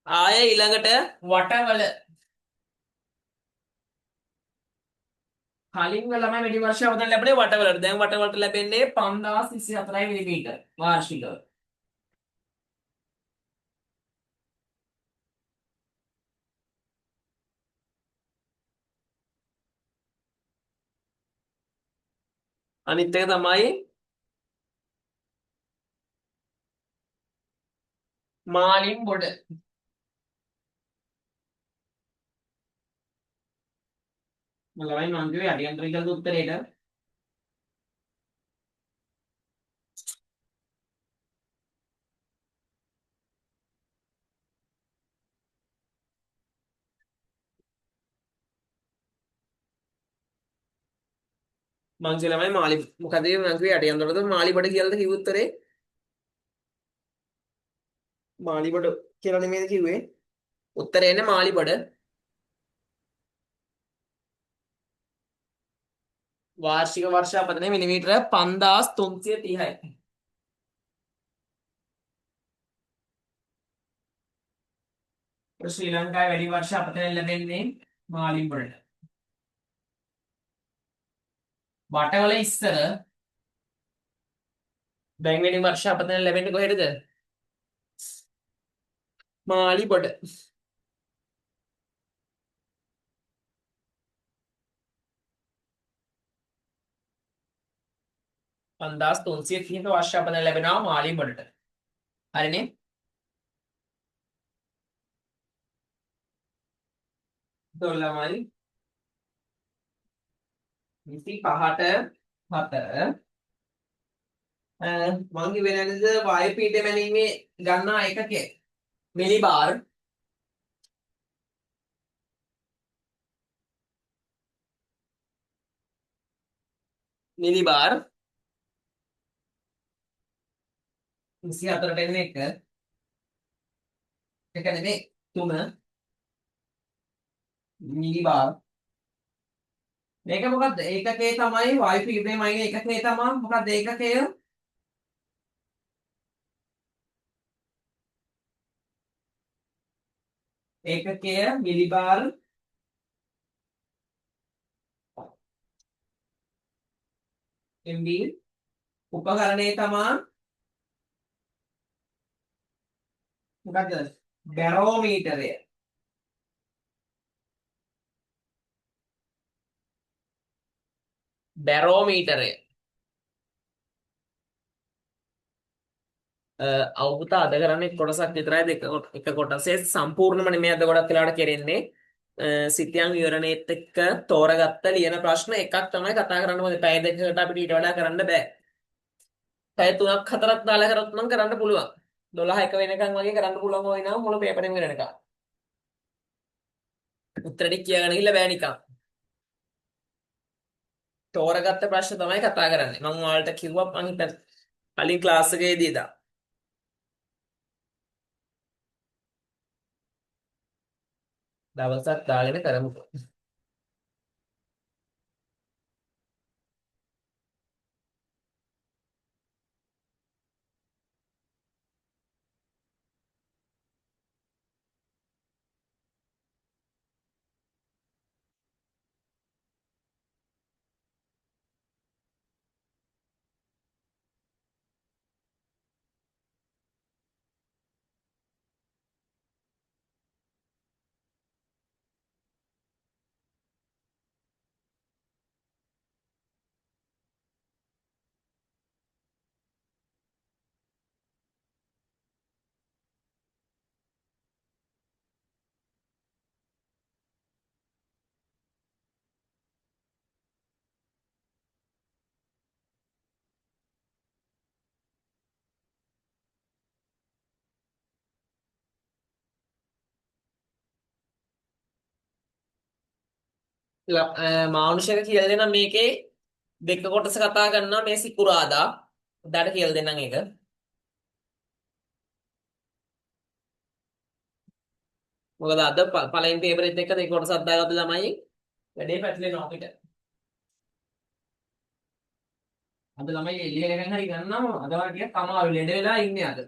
ආය ඊළඟට වටවල කලින් ළමයි වැඩි වර්ෂාපතන ලැබුණේ වටවලට. දැන් වටවලට ලැබෙන්නේ 5024 මිලිමීටර් වාර්ෂිකව. අනිත් එක තමයි මාලිම් බොඩ. ළමයි මං කිව්වේ අඩියන්තර කියලා උත්තරේට. මං කිව්වේ ළමයි මාලි මොකද මං කිව්වේ අඩියන්තරද මාලි බොඩ කියලාද කිව්ව උත්තරේ? මාලි බොඩ කියලා නෙමෙයිද කිව්වේ? උත්තරේ එන්නේ මාලි බොඩ. වාර්ෂික වර්ෂාපතනය මිලිමීටර 5330යි. ශ්‍රී ලංකාවේ වැඩි වර්ෂාපතනය ලැබෙන්නේ මාලිම් බොඩට. වටවල ඉස්සර දැන් වැඩි වර්ෂාපතනය ලැබෙන්නේ කොහෙටද? මාලි බොඩ. 5330ක වර්ෂාපතනය ලැබෙනවා මාලි බොඩට. හරිනේ? එතකොට ළමයි 25ට 4 මං කිව්වේ නේද වායු පීඩනය මැනීමේ ගන්නා එකකය මිලිබාර්. මිලිබාර් 24ට එන්නේ 1 නෙමෙයි 3 මිලිබාර්. මේක මොකද්ද? ඒකකයේ තමයි වායු පීඩනය මයින ඒකකයේ තමයි මොකද්ද ඒකකය? ඒකකය මිලිබාර් MB. උපකරණය තමයි මොකද්ද? බැරෝමීටරය. බැරෝමීටරය. අවුත අද කරන්නේ කොටසක් විතරයි දෙක එක කොටසේ සම්පූර්ණම නෙමෙයි අද ගොඩක් වෙලාවට කෙරෙන්නේ. සිතියම් විවරණයත් එක්ක තෝරගත්ත ලියන ප්‍රශ්න එකක් තමයි කතා කරන්න ඕනේ. පැය දෙකකට අපිට ඊට වඩා කරන්න බෑ. පැය 3ක් 4ක් දාලා කරොත් නම් කරන්න පුළුවන්. 12 1 වෙනකන් වගේ කරන්න පුළුවන් වගේ නම් මුළු පේපරෙම වෙනකන්. උත්තර ටික කියාගෙන ගිහලා බෑ නිකන්. තෝරගත්ත ප්‍රශ්න තමයි කතා කරන්නේ. මම ඔයාලට කිව්වා මං හිතන්නේ කලින් ක්ලාස් එකේදී දා. දවසක් දාගෙන කරමුකෝ. මානුෂයක කියලා දෙනම් මේකේ දෙක කොටස කතා කරනවා මේ සිකුරාදා. උදාට කියලා දෙන්නම් ඒක. මොකද අද පළවෙනි පේපර් එකත් එක්ක දෙක කොටසක් දාගත්ත ළමයි වැඩේ පැටලෙනවා අපිට. අද ළමයි එළිය එකෙන් හරි ගන්නවා අද වගේ ටිකක් අමාරු ලෙඩ වෙලා ඉන්නේ අද.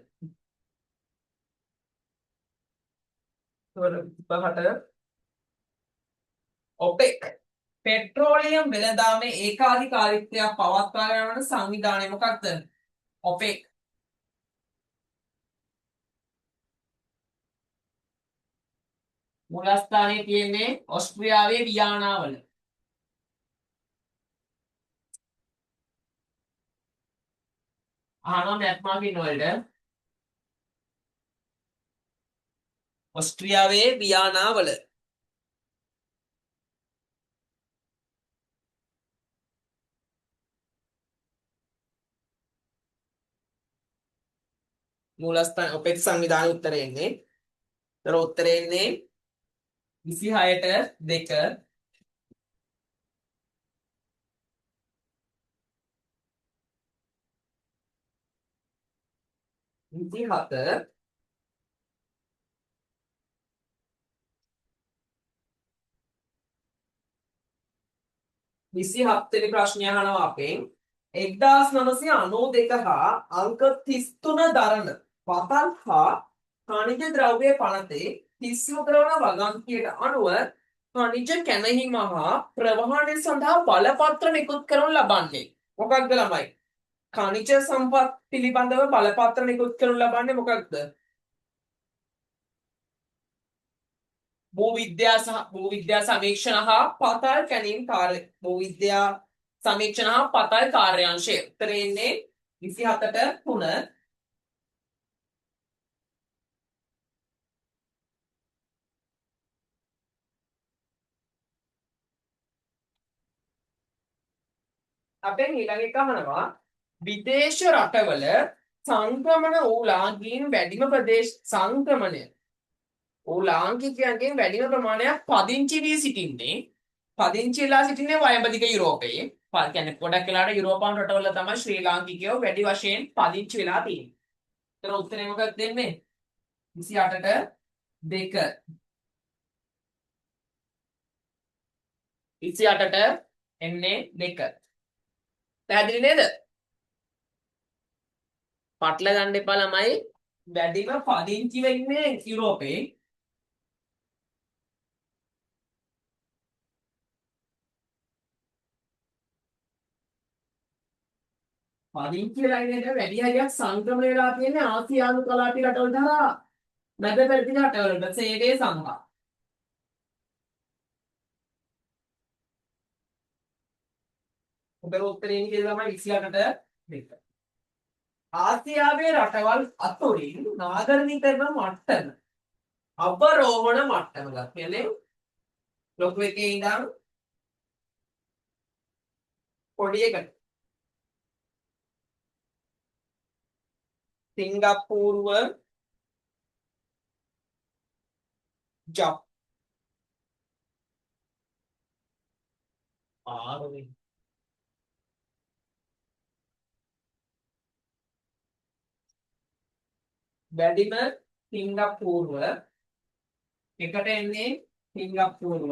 පහට ඔපෙක් පෙට්‍රෝලියම් වෙළඳාමේ ඒකාධිකාරීත්වයක් පවත්වාගෙන යන සංවිධානය මොකක්ද? ඔපෙක්. මූලස්ථානයේ තියෙන්නේ ඕස්ට්‍රියාවේ වියනාවල. අහනවා මැප් මාකින් වලට. ඕස්ට්‍රියාවේ වියනාවල. මූලස්ථාන ඔපෙක් සංවිධානයේ උත්තරේ එන්නේ. ඒතර උත්තරේ එන්නේ 26ට 2 27 27 වෙනි ප්‍රශ්නය අහනවා අපෙන් 1992 හා අංක 33 දරන පතල් හා khනිජ ද්‍රව්‍ය පනතේ 30 කරන වගන්තියට අනුව khනිජ කැනහීම හා ප්‍රවාහනය සඳහා බලපත්‍ර නිකුත් කරනු ලබන්නේ මොකක්ද ළමයි? khනිජ සම්පත් පිළිබඳව බලපත්‍ර නිකුත් කරනු ලබන්නේ මොකක්ද? භූවිද්‍යා සමීක්ෂණ හා පතල් කැනීම් කාර්ය භූවිද්‍යා සමීක්ෂණ හා පතල් කාර්යාංශය. උත්තරේ ඉන්නේ 27ට 3. අපෙන් ඊළඟ එක අහනවා විදේශ රටවල සංක්‍රමණ වූ ලාංකීන් වැඩිම ප්‍රදේශ සංක්‍රමණය වූ ලාංකිකයන්ගෙන් වැඩිම ප්‍රමාණයක් පදිංචි වී සිටින්නේ පදිංචි වෙලා සිටින්නේ වයඹදිග යුරෝපයේ. කියන්නේ ගොඩක් වෙලාවට යුරෝපානු රටවල තමයි ශ්‍රී ලාංකිකයෝ වැඩි වශයෙන් පදිංචි වෙලා තියෙන්නේ. ඒතර උත්තරේ මොකක්ද දෙන්නේ? 28ට 2. 28ට එන්නේ 2. පැහැදිලි නේද? පටල ගන්න එපා ළමයි. වැඩිම පදිංචි වෙන්නේ යුරෝපේ. පදිංචි වෙලා ඉන්නේ වැඩි හරියක් සංක්‍රමණය වෙලා තියෙන්නේ ආසියානු කලාපී රටවලට හරහා මැද පැරදි රටවලට සේවය සඳහා. උඹේ උත්තරේ කියලා තමයි 28ට 2. ආසියාවේ රටවල් අතුරින් නාගරිකීකරණ මට්ටම අවරෝහණ මට්ටම කියන්නේ ලොකු එකේ ඉඳන් පොඩි එකට සිංගප්පූරුව ජපානය වැඩිම සිංගප්පූරුව එකට එන්නේ සිංගප්පූරුව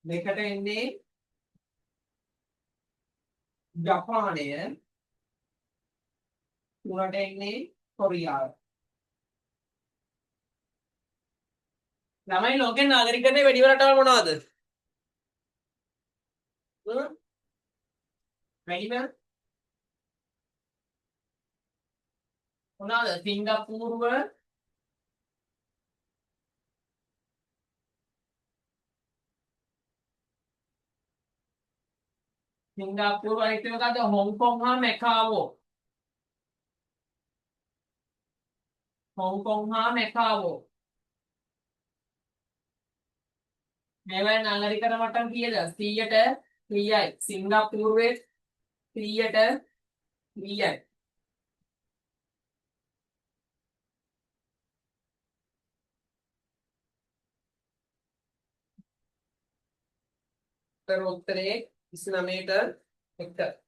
දෙකට එන්නේ ජපානය තුනට එන්නේ කොරියාව. ළමයි ලෝකේ නාගරිකත්වයේ වැඩිම රටවල් මොනවද? වැඩිම මොනවද? සිංගප්පූරුව සිංගප්පූරුව අනිත් එක මොකද්ද? හොංකොං හා මැකාවෝ. හොංකොං හා මැකාවෝ. මේවා නාගරිකත මට්ටම් කීයද? 100ට 100යි. සිංගප්පූරුවේ 100ට 100යි. උත්තරේ 29ට 1.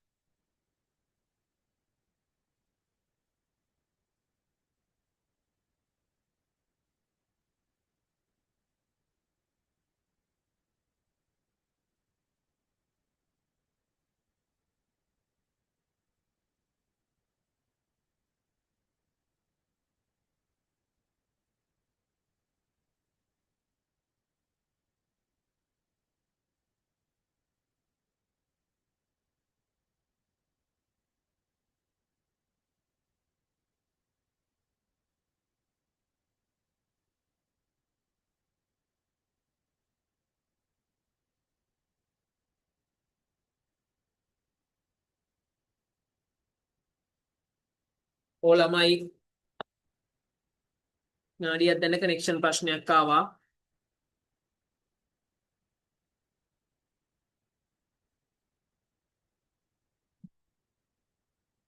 ඕ ළමයි නාඩියක් දැන්න කනෙක්ෂන් ප්‍රශ්නයක් ආවා.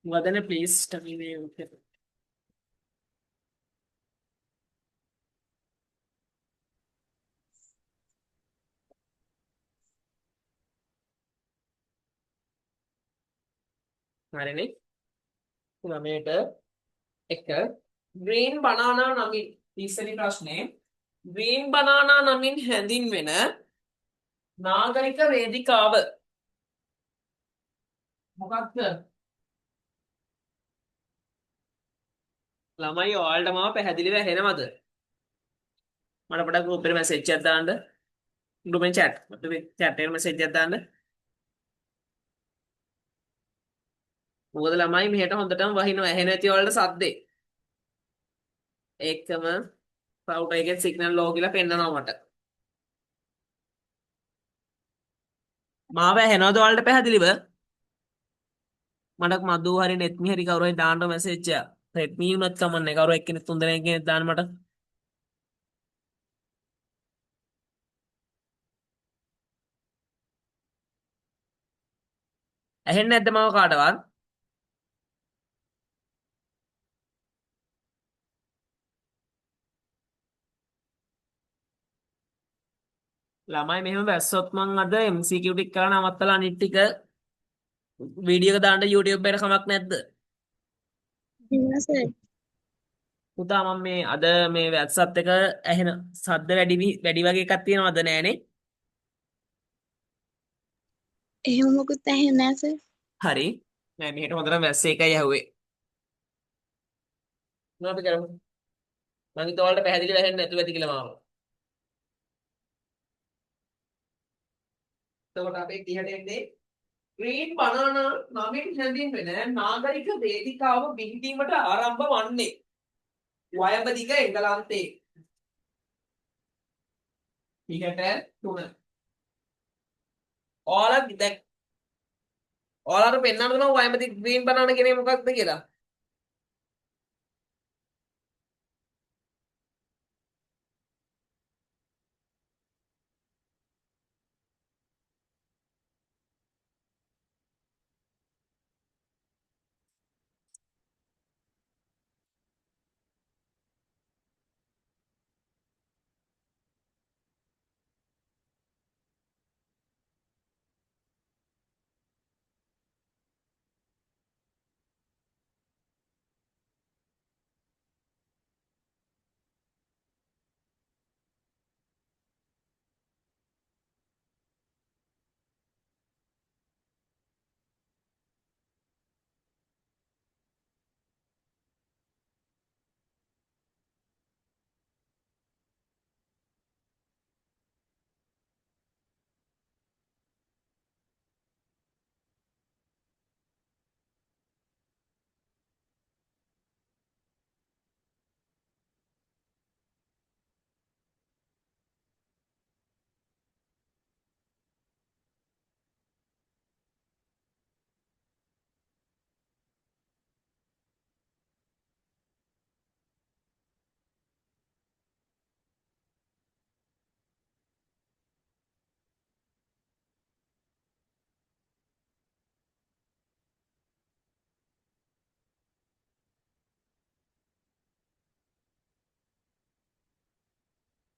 වදන ප්ලීස් ටමිනේ ඕකේ. හරිනේ 9ට 1. ග්‍රීන් බනානා නමින් 30 වෙනි ප්‍රශ්නේ ග්‍රීන් බනානා නමින් හැඳින්වෙන නාගරික වේදිකාව මොකක්ද? ළමයි ඔයාලට මාව පැහැදිලිව ඇහෙනවද? මට පොඩක් ගෲප් එකේ මැසේජ් එකක් දාන්න. ගෲප් එකෙන් chat එකේ මැසේජ් එකක් දාන්න. මොකද ළමයි මෙහෙට හොඳටම වහිනවා ඇහෙන ඇති ඔයාලට සද්දේ. ඒකම රවුටර් එකේ සිග්නල් ලෝ කියලා පෙන්නනවා මට. මාව ඇහෙනවද ඔයාලට පැහැදිලිව? මට මදු හරි නෙත්මි හරි කවුරු හරි දාන්න මැසේජ් එකක්. රෙඩ්මි උනත් කමන්නේ කවුරු එක්කෙනෙක් තුන් දෙනෙක් කෙනෙක් දාන්න මට. ඇහෙන්නේ නැද්ද මාව කාටවත්? ළමයි මෙහෙම වැස්සොත් මං අද MCQ ටික කරලා නවත්තලා අනිත් ටික වීඩියෝ එක දාන්න YouTube එකට කමක් නැද්ද? පුතා මම මේ අද මේ වැස්සත් එක ඇහෙන සද්ද වැඩි වගේ එකක් තියෙනවද නෑනේ? එහෙම මොකුත් ඇහෙන්නේ නැහැ සර්. හරි. නෑ මෙහෙට හොඳටම වැස්සේ එකයි ඇහුවේ. මොනවද කරමු? මං හිතුවා ඔයාලට පැහැදිලිව ඇහෙන්නේ නැතුව ඇති කියලා මාව. එතකොට අපේ 30ට එන්නේ ග්‍රීන් බනානා නමින් හැඳින්වෙන නාගරික වේදිකාව බිහිවීමට ආරම්භ වන්නේ වයඹදිග එංගලන්තයේ 30ට 3. ඔයාලට පෙන්වන්න දෙනවා වයඹදි ග්‍රීන් බනානා කියන්නේ මොකක්ද කියලා.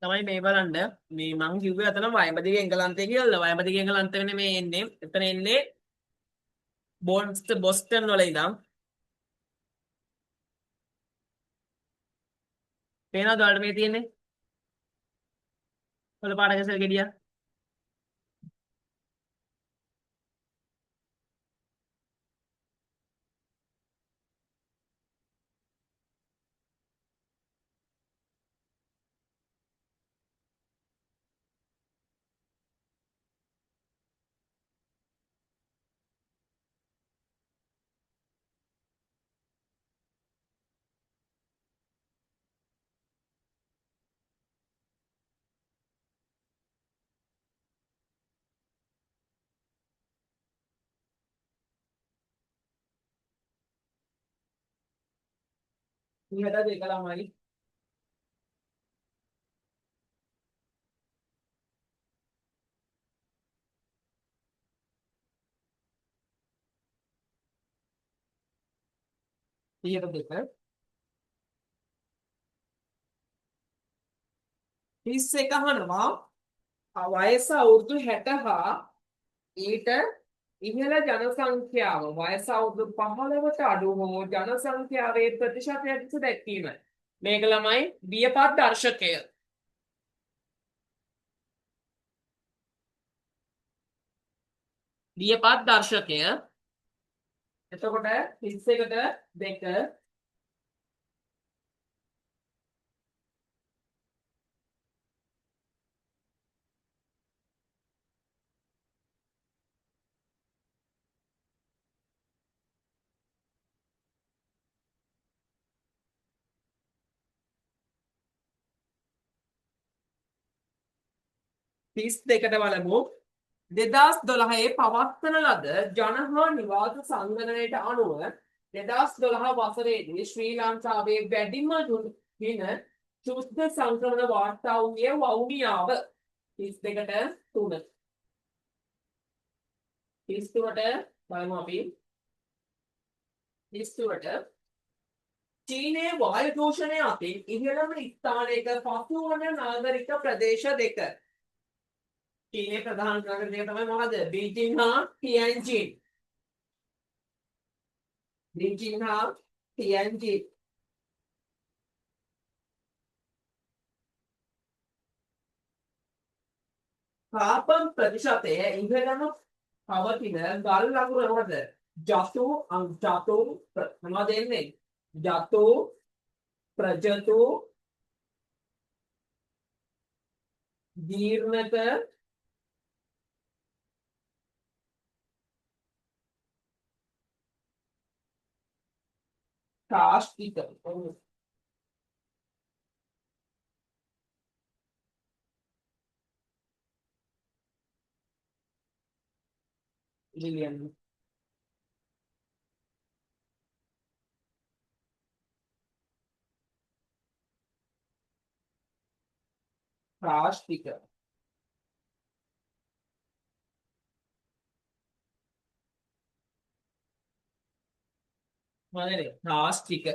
තමයි මේ බලන්න මේ මං කිව්වේ අතන වයඹදිගේ එංගලන්තය කියලා. වයඹදිගේ එංගලන්තය වෙන්නේ මේ එන්නේ. එතන එන්නේ බොස්ටන් වල ඉඳන්. පේනවද ඔයාලට මේ තියෙන්නේ? ඔයාලා පාඩක ඉස්සර ගෙඩියා. ඉහට දෙක ළමයි. ඉහට දෙක. 31 අහනවා වයස අවුරුදු 60 හා ඊට ඉහළ ජනසංඛ්‍යාව වයස අවුරුදු 15ට අඩු හෝ ජනසංඛ්‍යාවේ ප්‍රතිශතයක් ලෙස දැක්වීම. මේක ළමයි බියපත් දර්ශකය. බියපත් දර්ශකය. එතකොට 31ට 2 32ට බලමු. 2012 පවත්වන ලද ජන හා නිවාස සංගණනයට අනුව 2012 වසරේදී ශ්‍රී ලංකාවේ වැඩිම දින චුස්ත සංක්‍රමණ වාර්තා වූයේ වවුනියාව 32ට 3. 33ට බලමු අපි. 33ට චීනයේ වායු දූෂණය අතින් ඉහළම ස්ථානයක පසුවන නාගරික ප්‍රදේශ දෙක. චීනයේ ප්‍රධාන නගර දෙක තමයි මොකද? බීජිං හා ටියන්ජින්. බීජිං හා ටියන්ජින්. කාබන් ප්‍රතිශතය ඉහළම පවතින ගල් ලකුණ මොකද? ජතු මොනවද එන්නේ? ජතු ප්‍රජතු දීර්ණක කාෂ්ටික. ලිලියන් කාෂ්ටික. මොනවද? කාෂ්ටික.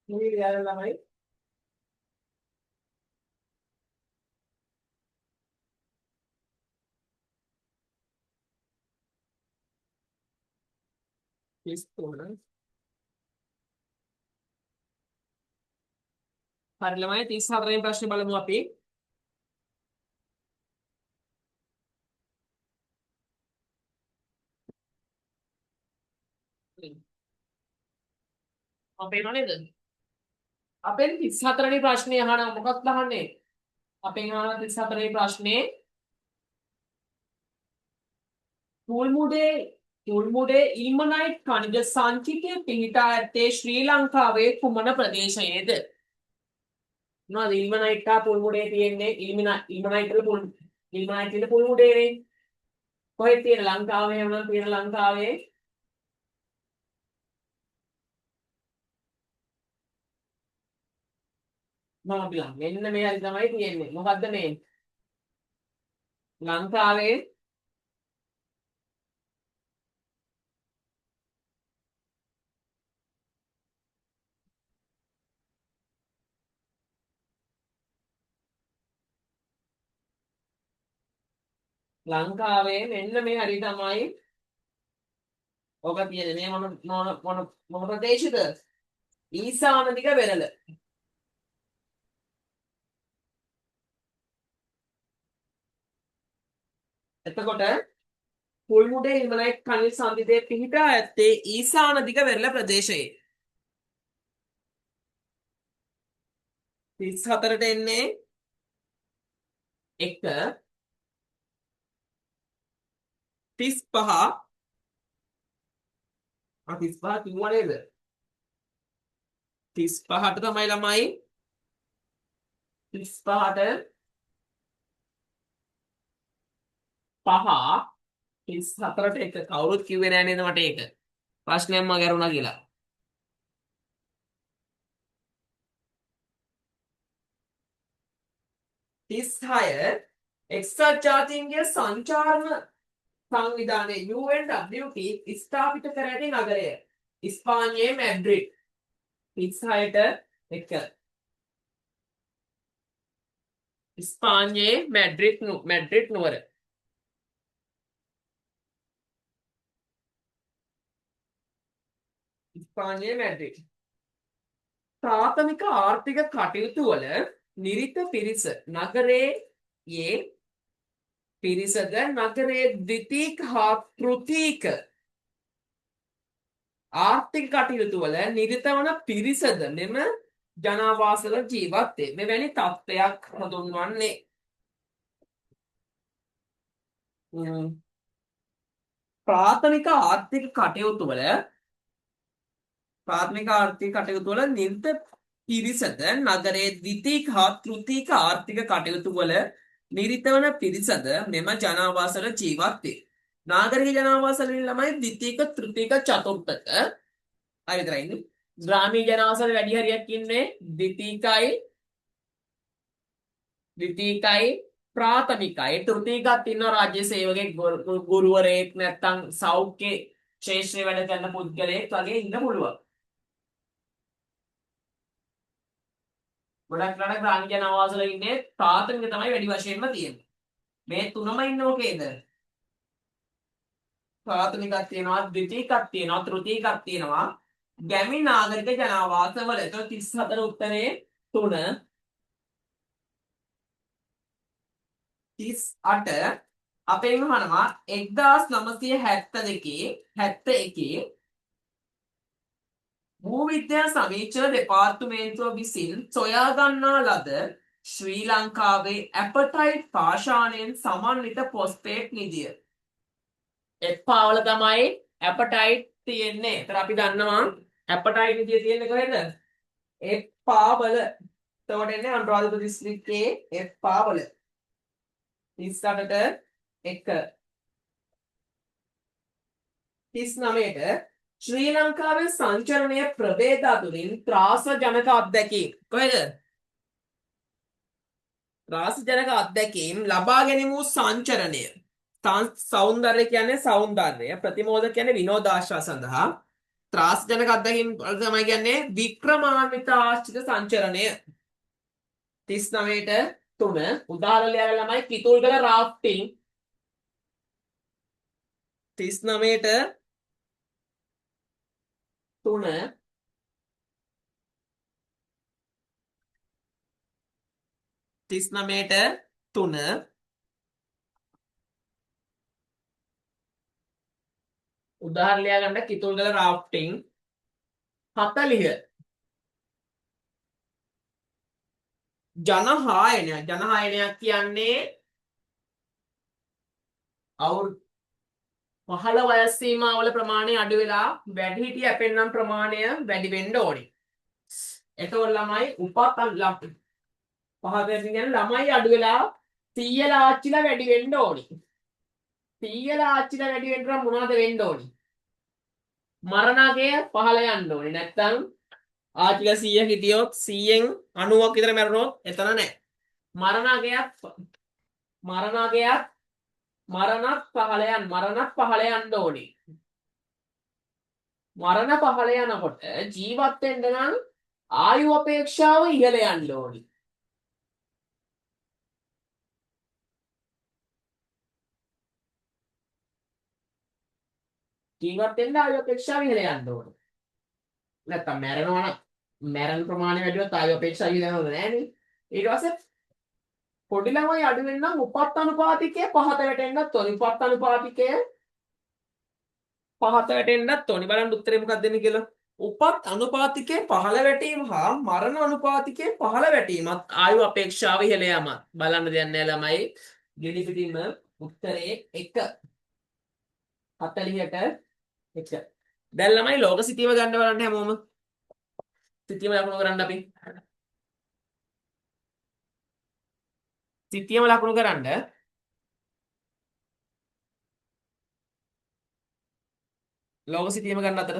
මේ විදිහට ළමයි පිස්තෝල. හරි ළමයි 34 වෙනි ප්‍රශ්නේ බලමු අපි. අපේ නේද? අපෙන් 34 වෙනි ප්‍රශ්නේ අහනවා. මොකක්ද අහන්නේ? අපෙන් අහන 34 වෙනි ප්‍රශ්නේ මුල්මුඩේ ඉල්මනයිට් ඛනිජ සංචිතය පිහිටා ඇත්තේ ශ්‍රී ලංකාවේ කුමන ප්‍රදේශයේද? මොනවද ඉල්මනයිට් හා පුල්මුඩේ තියෙන්නේ? ඉල්මනයිට් වල පුල්මුඩේනේ. කොහෙද තියෙන? ලංකාවේ වුණා තියෙන ලංකාවේ මම බලන්න. මෙන්න මේ හරි තමයි තියෙන්නේ. මොකද්ද මේ? ලංකාවේ මෙන්න මේ හරි තමයි ඔක තියෙන්නේ. මේ මොන ප්‍රදේශද? ඊසාන දිග වෙරළ. එතකොට පුල්මුඩේ ඉල්මනයිට් ඛනිජ සංචිතය පිහිටා ඇත්තේ ඊසාන දිග වෙරළ ප්‍රදේශයේ. 34ට එන්නේ 1 35 35 කිව්වා නේද? 35ට තමයි ළමයි 35ට 5 34ට 1 කවුරුත් කිව්වේ නෑ නේද මට ඒක. ප්‍රශ්නයක් මම කරුණා කියලා. 36 එක්සත් ජාතීන්ගේ සංචාරණ සංවිධානයේ UNWT ස්ථාපිත කර ඇති නගරය. ඉස්පාඤ්ඤයේ මැඩ්‍රිඩ්. 36ට 1. ඉස්පාඤ්ඤයේ මැඩ්‍රිඩ් නුවර. ඉස්පාඤ්ඤයේ මැඩ්‍රිඩ්. ප්‍රාථමික ආර්ථික කටයුතු වල නිරිත පිරිස නගරයේ පිරිසද නගරයේ ද්විතීක හා තෘතීක ආර්ථික කටයුතු වල නිරත වන පිරිසද මෙම ජනාවාසවල ජීවත් වේ. මෙවැනි තත්ත්වයක් හඳුන්වන්නේ ප්‍රාථමික ආර්ථික කටයුතු වල නිරත පිරිසද නගරයේ ද්විතීක හා තෘතීක ආර්ථික කටයුතු වල නිරත වන පිරිසද මෙම ජනාවාසවල ජීවත් වේ. නාගරික ජනාවාසවල ළමයි ද්විතීක තෘතීක චතුර්ථක හරි විතරයි. ග්‍රාමීය ජනාවාසවල වැඩි හරියක් ඉන්නේ ද්විතීකයි ප්‍රාථමිකයි. තෘතීකත් ඉන්නවා රාජ්‍ය සේවකෙක් ගුරුවරයෙක් නැත්නම් සෞඛ්‍ය ක්ෂේත්‍රයේ වැඩ කරන පුද්ගලයෙක් වගේ ඉන්න පුළුවන්. ගොඩක් රට ග්‍රාමීය ජනාවාසවල ඉන්නේ ප්‍රාථමික තමයි වැඩි වශයෙන්ම තියෙන්නේ. මේ තුනම ඉන්නේ මොකේද? ප්‍රාථමිකක් තියෙනවා, ද්විතීකක් තියෙනවා, තෘතීකක් තියෙනවා. ගැමි නාගරික ජනාවාසවල. එතකොට 34 උත්තරේ 3 38 අපේම අහනවා 1971 භූවිද්‍යා සමීක්ෂණ දෙපාර්තමේන්තුව විසින් සොයා ගන්නා ලද ශ්‍රී ලංකාවේ ඇපටයිට් පාෂාණයෙන් සමන්විත ෆොස්ෆේට් නිධිය. එප්පාවල තමයි ඇපටයිට් තියෙන්නේ. ඒතර අපි දන්නවා ඇපටයිට් නිධිය තියෙන්නේ කොහෙද? එප්පාවල. එතකොට එන්නේ අනුරාධපුර දිස්ත්‍රික්කයේ එප්පාවල. 38ට 1 39ට ශ්‍රී ලංකාවේ සංචරණය ප්‍රභේද අතුරින් ත්‍රාසජනක අත්දැකීම් කොහෙද? ත්‍රාසජනක අත්දැකීම් ලබා ගැනීම වූ සංචරණය. සෞන්දර්ය කියන්නේ සෞන්දර්ය, ප්‍රතිමෝද කියන්නේ විනෝදාශ්‍රය සඳහා. ත්‍රාසජනක අත්දැකීම් තමයි කියන්නේ වික්‍රමාන්විත ආශ්‍රිත සංචරණය. 39ට 3 උදාහරණ ලියලා ළමයි කිතුල්ගල රාෆ්ටිං. 39ට 3 39ට 3 උදාහරණ ලියා ගන්න කිතුල්ගල රාෆ්ටිං. 40 ජනහායනයක් කියන්නේ පහළ වයස් සීමාවල ප්‍රමාණය අඩු වෙලා වැඩිහිටිය අපෙන්නම් ප්‍රමාණය වැඩි වෙන්න ඕනි. එතකොට ළමයි පහතකින් කියන්නේ ළමයි අඩු වෙලා සීයලා ආච්චිලා වැඩි වෙන්න ඕනි. සීයලා ආච්චිලා වැඩි වෙන්න නම් මොනවද වෙන්න ඕනි? මරණාගය පහළ යන්න ඕනි. නැත්තම් ආච්චිලා 100 හිටියොත් 100න් 90ක් විතර මැරුණොත් එතන නැහැ. මරණාගයත් මරණත් පහළ යන්න ඕනි. මරණ පහළ යනකොට ජීවත් වෙන්න නම් ආයු අපේක්ෂාව ඉහළ යන්න ඕනි. ජීවත් වෙන්න ආයු අපේක්ෂාව ඉහළ යන්න ඕනි. නැත්තම් මැරෙනවා නම් මැරෙන ප්‍රමාණය වැඩිවත් ආයු අපේක්ෂාව ඉහළ යනවද නැහැනේ. ඊට පස්සේ පොඩි ළමයි අඩු වෙන්න නම් උපත් අනුපාතිකය පහත වැටෙන්නත් ඕනි. උපත් අනුපාතිකය පහත වැටෙන්නත් ඕනි. බලන්න උත්තරේ මොකක්ද දෙන්නේ කියලා. උපත් අනුපාතිකයේ පහළ වැටීම හා මරණ අනුපාතිකයේ පහළ වැටීමත් ආයු අපේක්ෂාව ඉහළ යාමත්. බලන්න දෙයක් නැහැ ළමයි. ගෙඩි පිටින්ම උත්තරේ 1 40ට 1. දැන් ළමයි ලෝක සිතියම ගන්න බලන්න හැමෝම. සිතියම ලකුණු කරන්න අපි. සිතියම ලකුණු කරන්න. ලෝක සිතියම ගන්න අතර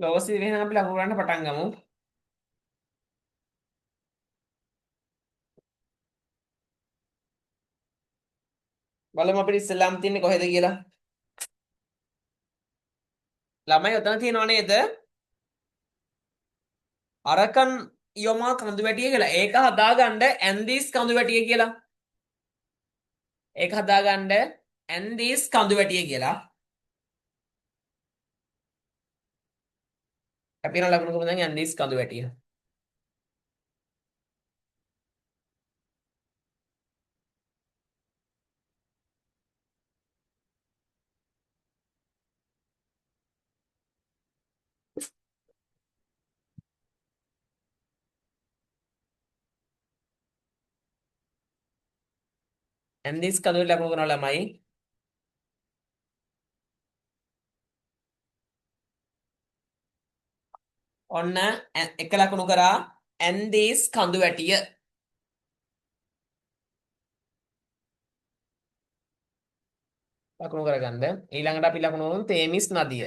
ලෝක සිතියම අපි ලකුණු කරන්න පටන් ගමු. බලමු අපිට ඉස්සෙල්ලාම තියන්නේ කොහෙද කියලා. ළමයි ඔතන තියෙනව නේද? අරකන් යොමා කඳු වැටිය කියලා. ඒක හදාගන්න ඇන්දීස් කඳු වැටිය කියලා. ඒක හදාගන්න ඇන්දීස් කඳු වැටිය කියලා. අපි යන ලකුණු කරමු දැන් ඇන්දීස් කඳු වැටිය. ඇන්දීස් කඳු වැටිය ලකුණු කරනවා ළමයි. ඔන්න එක ලකුණු කරා ඇන්දීස් කඳු වැටිය. ලකුණු කරගන්න. ඊළඟට අපි ලකුණු කරමු තේමිස් නදිය.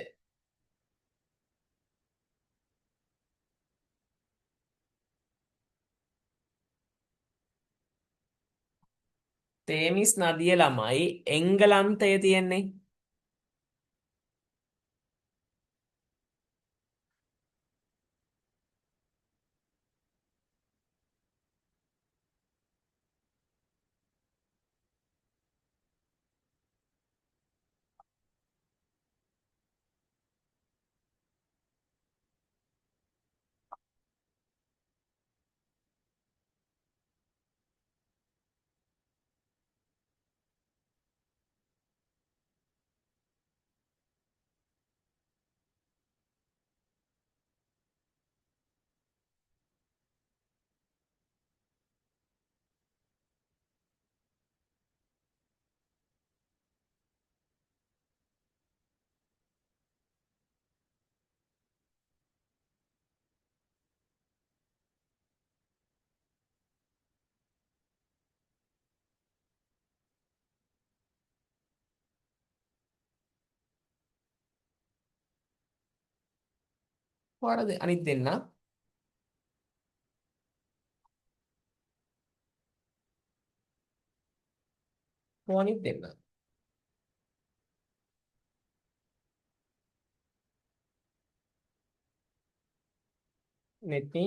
තේමිස් නදිය ළමයි එංගලන්තයේ තියෙන්නේ. ඔයාලා අනිත් දෙන්න. අනිත් දෙන්න. නෙත්නි